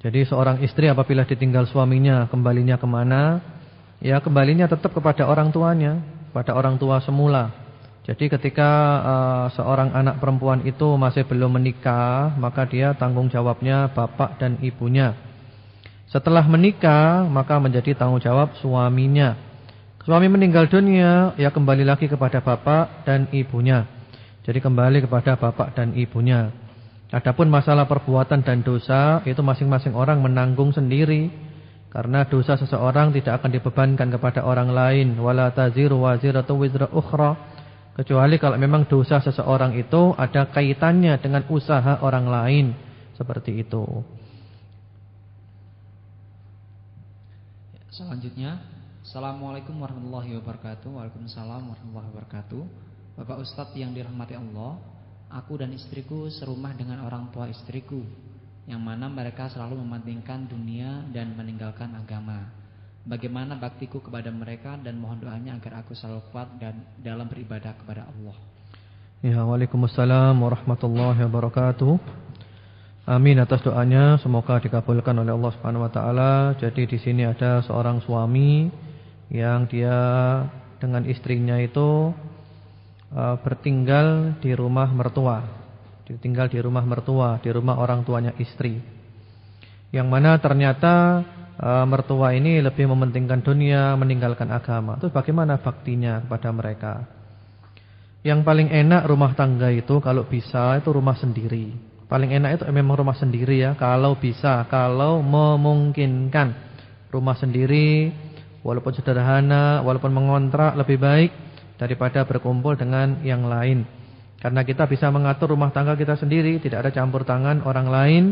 Jadi seorang istri apabila ditinggal suaminya, kembalinya kemana? Ya, kembalinya tetap kepada orang tuanya, pada orang tua semula. Jadi ketika seorang anak perempuan itu masih belum menikah, maka dia tanggung jawabnya bapak dan ibunya. Setelah menikah, maka menjadi tanggung jawab suaminya. Suami meninggal dunia, ya kembali lagi kepada bapak dan ibunya. Jadi kembali kepada bapak dan ibunya. Adapun masalah perbuatan dan dosa, itu masing-masing orang menanggung sendiri. Karena dosa seseorang tidak akan dibebankan kepada orang lain. Wala taziru waziratu wizra ukhra. Kecuali kalau memang dosa seseorang itu ada kaitannya dengan usaha orang lain. Seperti itu. Selanjutnya, Assalamualaikum warahmatullahi wabarakatuh. Waalaikumsalam warahmatullahi wabarakatuh. Bapak Ustadz yang dirahmati Allah, aku dan istriku serumah dengan orang tua istriku, yang mana mereka selalu mementingkan dunia dan meninggalkan agama. Bagaimana baktiku kepada mereka dan mohon doanya agar aku selalu kuat dan dalam beribadah kepada Allah. Ya, waalaikumsalam warahmatullahi wabarakatuh. Amin atas doanya, semoga dikabulkan oleh Allah Subhanahu wa taala. Jadi di sini ada seorang suami yang dia dengan istrinya itu bertinggal di rumah mertua. Ditinggal di rumah mertua, di rumah orang tuanya istri. Yang mana ternyata mertua ini lebih mementingkan dunia, meninggalkan agama. Terus bagaimana baktinya kepada mereka? Yang paling enak rumah tangga itu kalau bisa itu rumah sendiri. Paling enak itu memang rumah sendiri ya, kalau bisa, kalau memungkinkan. Rumah sendiri walaupun sederhana, walaupun mengontrak lebih baik daripada berkumpul dengan yang lain. Karena kita bisa mengatur rumah tangga kita sendiri, tidak ada campur tangan orang lain.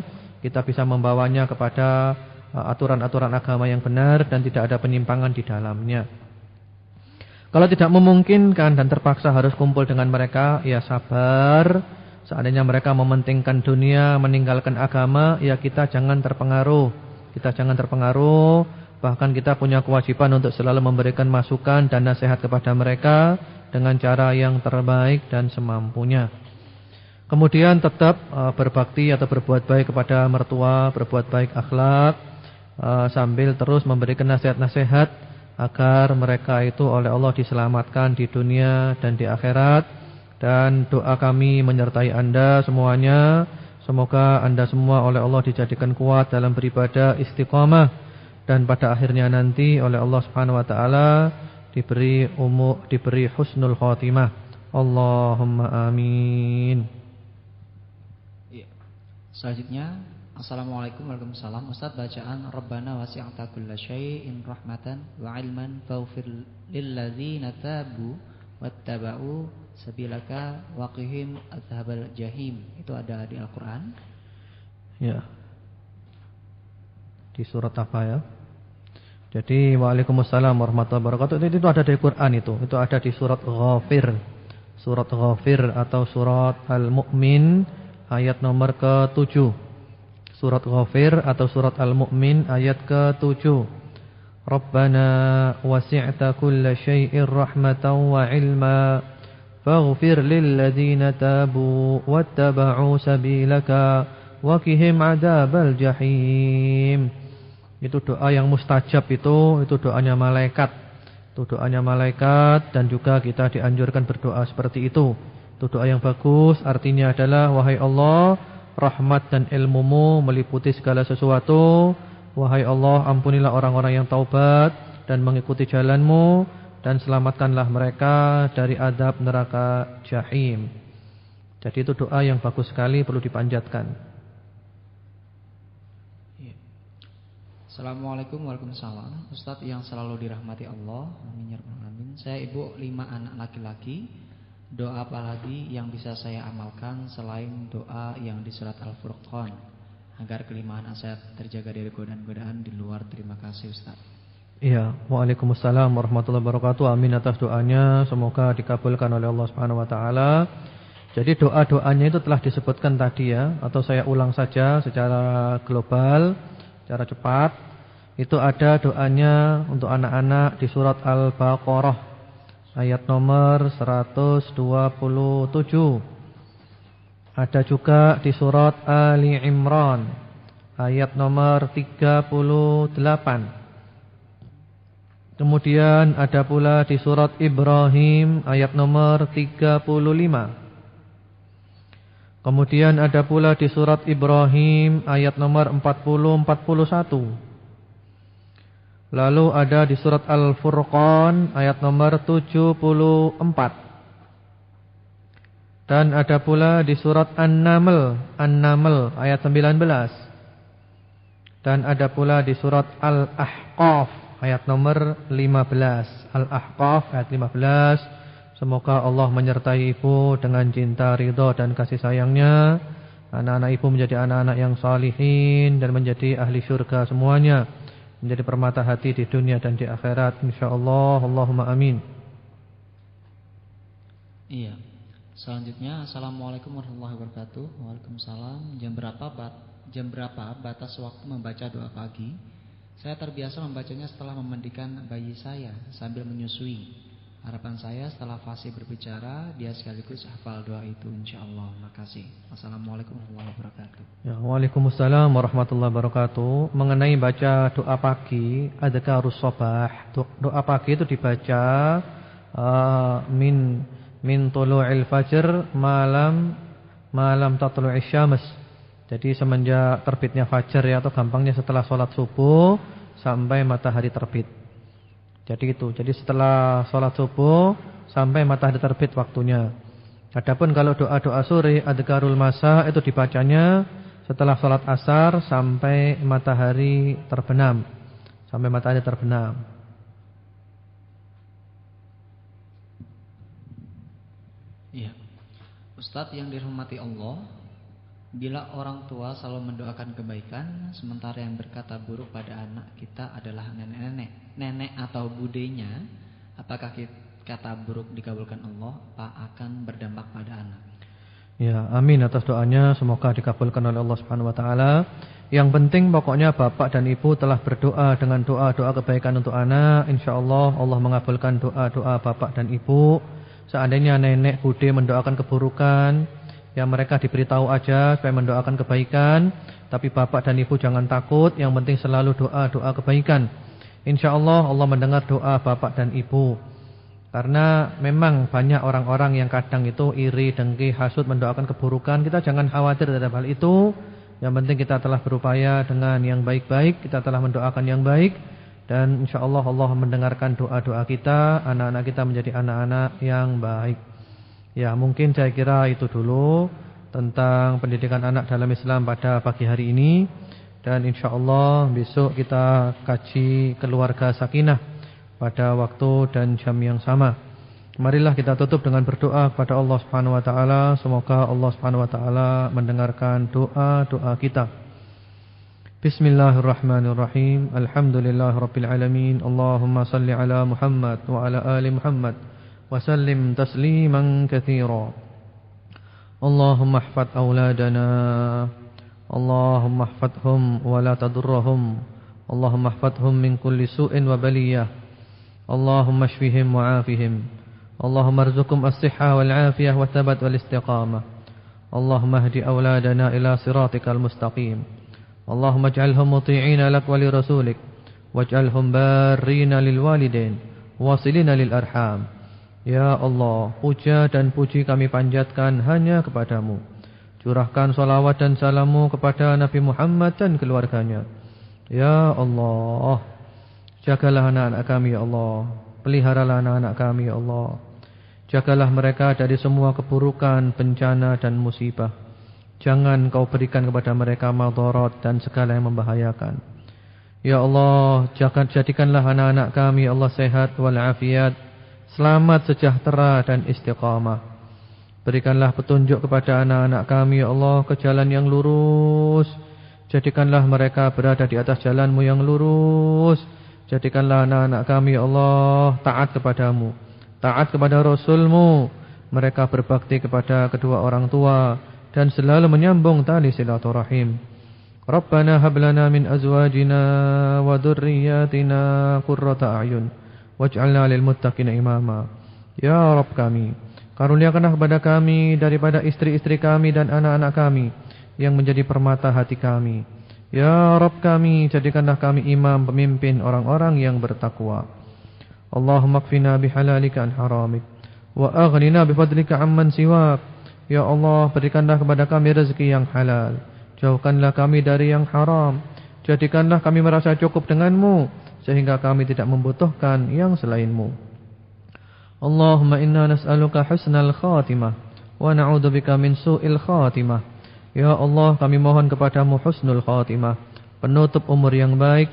Kita bisa membawanya kepada aturan-aturan agama yang benar dan tidak ada penyimpangan di dalamnya. Kalau tidak memungkinkan dan terpaksa harus kumpul dengan mereka, ya sabar. Seandainya mereka mementingkan dunia, meninggalkan agama, ya kita jangan terpengaruh. Kita jangan terpengaruh. Bahkan kita punya kewajiban untuk selalu memberikan masukan dan nasihat kepada mereka dengan cara yang terbaik dan semampunya. Kemudian tetap berbakti atau berbuat baik kepada mertua, berbuat baik akhlak, sambil terus memberikan nasihat-nasihat agar mereka itu oleh Allah diselamatkan di dunia dan di akhirat. Dan doa kami menyertai Anda semuanya. Semoga Anda semua oleh Allah dijadikan kuat dalam beribadah, istiqamah, dan pada akhirnya nanti oleh Allah Subhanahu wa taala diberi husnul khatimah. Allahumma amin. Selanjutnya, Assalamualaikum warahmatullahi wabarakatuh. Ustaz, bacaan Rabbana wasi'ta kulla syai'in rahmatan wa ilman faghfir lilladzina tabu wattaba'u sabilaka waqihim adhabal jahim. Itu ada di Al-Qur'an? Ya. Di surat apa ya? Jadi waalaikumsalam warahmatullahi wabarakatuh. Itu ada di Quran itu. Itu ada di surat Ghafir. Surat Ghafir atau surat Al-Mu'min ayat nomor ke-7. Surat Ghafir atau surat Al-Mu'min ayat ke-7. Rabbana wasi'ta kulla syai'in rahmatan wa ilma faghfir lilladzina tabu wattaba'u sabilaka waqihim adzabal jahim. Itu doa yang mustajab, itu doanya malaikat. Itu doanya malaikat dan juga kita dianjurkan berdoa seperti itu. Itu doa yang bagus, artinya adalah wahai Allah, rahmat dan ilmumu meliputi segala sesuatu. Wahai Allah, ampunilah orang-orang yang taubat dan mengikuti jalanmu, dan selamatkanlah mereka dari azab neraka jahim. Jadi itu doa yang bagus sekali, perlu dipanjatkan. Assalamualaikum warahmatullahi wabarakatuh. Ustaz yang selalu dirahmati Allah, amin ya rabbal alamin. Saya ibu 5 anak laki-laki. Doa apa lagi yang bisa saya amalkan selain doa yang di surat Al-Furqan agar kelima anak saya terjaga dari godaan-godaan di luar? Terima kasih Ustaz. Iya, waalaikumsalam warahmatullahi wabarakatuh. Amin atas doanya, semoga dikabulkan oleh Allah Subhanahu wa taala. Jadi doa-doanya itu telah disebutkan tadi ya, atau saya ulang saja secara global, secara cepat. Itu ada doanya untuk anak-anak di surat Al-Baqarah ayat nomor 127. Ada juga di surat Ali Imran ayat nomor 38. Kemudian ada pula di surat Ibrahim ayat nomor 35. Kemudian ada pula di surat Ibrahim ayat nomor 40-41. Lalu ada di surat Al-Furqan ayat nomor 74. Dan ada pula di surat An-Naml ayat 19. Dan ada pula di surat Al-Ahqaf ayat nomor 15. Al-Ahqaf ayat 15. Semoga Allah menyertai ibu dengan cinta, ridha dan kasih sayangnya. Anak-anak ibu menjadi anak-anak yang salihin dan menjadi ahli syurga semuanya, menjadi permata hati di dunia dan di akhirat insyaallah. Allahumma amin. Iya. Selanjutnya, Assalamualaikum warahmatullahi wabarakatuh. Waalaikumsalam. Jam berapa batas waktu membaca doa pagi? Saya terbiasa membacanya setelah memandikan bayi saya sambil menyusui. Harapan saya setelah fasih berbicara dia sekaligus hafal doa itu insyaallah. Makasih. Assalamualaikum warahmatullahi wabarakatuh. Ya, waalaikumsalam warahmatullahi wabarakatuh. Mengenai baca doa pagi, adzakarus shabah. Doa pagi itu dibaca min tulu'il fajr malam tatlu'isy syams. Jadi semenjak terbitnya fajar ya, atau gampangnya setelah sholat subuh sampai matahari terbit. Jadi itu. Jadi setelah sholat subuh sampai matahari terbit waktunya. Adapun kalau doa-doa sore adzakarul masa itu dibacanya setelah sholat asar sampai matahari terbenam. Sampai matahari terbenam. Iya. Ustadz yang dirahmati Allah, bila orang tua selalu mendoakan kebaikan, sementara yang berkata buruk pada anak kita adalah nenek atau budenya, apakah kata buruk dikabulkan Allah, apa akan berdampak pada anak? Ya, amin atas doanya, semoga dikabulkan oleh Allah Subhanahu wa taala. Yang penting pokoknya bapak dan ibu telah berdoa dengan doa-doa kebaikan untuk anak, insyaallah Allah mengabulkan doa-doa bapak dan ibu. Seandainya nenek bude mendoakan keburukan, Ya mereka diberitahu aja supaya mendoakan kebaikan, tapi bapak dan ibu jangan takut, yang penting selalu doa kebaikan. InsyaAllah Allah mendengar doa bapak dan ibu. Karena memang banyak orang-orang yang kadang itu iri, dengki, hasud, mendoakan keburukan. Kita jangan khawatir terhadap hal itu. Yang penting kita telah berupaya dengan yang baik-baik, kita telah mendoakan yang baik, dan insyaAllah Allah mendengarkan doa-doa kita, anak-anak kita menjadi anak-anak yang baik. Ya mungkin saya kira itu dulu tentang pendidikan anak dalam Islam pada pagi hari ini. Dan insyaAllah besok kita kaji keluarga sakinah pada waktu dan jam yang sama. Marilah kita tutup dengan berdoa kepada Allah Subhanahu wa taala. Semoga Allah Subhanahu wa taala mendengarkan doa-doa kita. Bismillahirrahmanirrahim. Alhamdulillahirabbil alamin. Allahumma shalli ala Muhammad wa ala ali Muhammad wa sallim tasliman katsira. Allahumma ihfadz auladana. Allahumma ihfadhhum wa la tadurrahum. Allahumma ihfadhhum min kulli su'in wa baliyah. Allahumma shfihim wa 'afihim. Allahumma arzuqhum as-sihha wal 'afiyah wa thabat wal istiqamah. Allahumma ihdi auladana ila siratikal mustaqim. Allahumma ij'alhum muti'ina lak wa li rasulik waj'alhum barrina lil walidain wasilina lil arham. Ya Allah, puja dan puji kami panjatkan hanya kepadamu. Curahkan salawat dan salammu kepada Nabi Muhammad dan keluarganya. Ya Allah, jagalah anak-anak kami ya Allah. Peliharalah anak-anak kami ya Allah. Jagalah mereka dari semua keburukan, bencana dan musibah. Jangan kau berikan kepada mereka madarat dan segala yang membahayakan. Ya Allah, jadikanlah anak-anak kami ya Allah sehat walafiat, selamat, sejahtera dan istiqamah. Berikanlah petunjuk kepada anak-anak kami ya Allah ke jalan yang lurus. Jadikanlah mereka berada di atas jalan-Mu yang lurus. Jadikanlah anak-anak kami ya Allah taat kepadamu, taat kepada Rasul-Mu. Mereka berbakti kepada kedua orang tua dan selalu menyambung tali silaturahim. Rabbana hab lana min azwajina wa dhurriyyatina qurrata a'yun waj'alna lil muttaqina imama. Ya Rabb kami, karuniakanlah kepada kami daripada istri-istri kami dan anak-anak kami yang menjadi permata hati kami. Ya Rabb kami, jadikanlah kami imam, pemimpin orang-orang yang bertakwa. Allahumma kfina bihalalika an haramik wa aghnina bifadlika amman siwak. Ya Allah, berikanlah kepada kami rezeki yang halal, jauhkanlah kami dari yang haram. Jadikanlah kami merasa cukup denganmu sehingga kami tidak membutuhkan yang selainmu. Allahumma inna nas'aluka husnal khatimah wa na'udzubika min su'il khatimah. Ya Allah, kami mohon kepadamu husnul khatimah, penutup umur yang baik.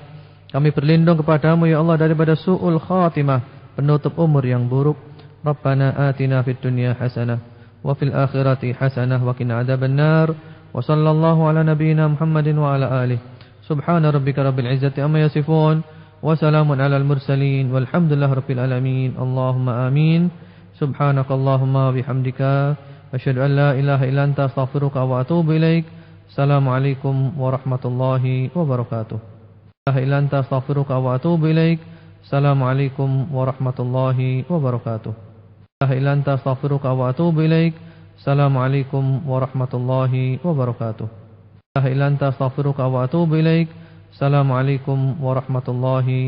Kami berlindung kepadamu ya Allah daripada su'ul khatimah, penutup umur yang buruk. Rabbana atina fid dunya hasanah wa fil akhirati hasanah wa qina adzabannar. Wa sallallahu ala nabiyyina Muhammadin wa ala alihi. Subhana rabbika rabbil izzati amma yasifun wa salamun alal mursalin walhamdulillahi rabbil alamin. Allahumma amin. Subhanakallahumma bihamdika asyhadu an la ilaha illa anta astaghfiruka wa atubu ilaik. Assalamualaikum warahmatullahi wabarakatuh. La ilaha illa anta astaghfiruka wa atubu ilaik. Assalamualaikum warahmatullahi wabarakatuh. La ilaha illa anta astaghfiruka wa atubu ilaik. Assalamualaikum warahmatullahi wabarakatuh. La ilaha illa anta astaghfiruka wa atubu ilaik. Assalamualaikum warahmatullahi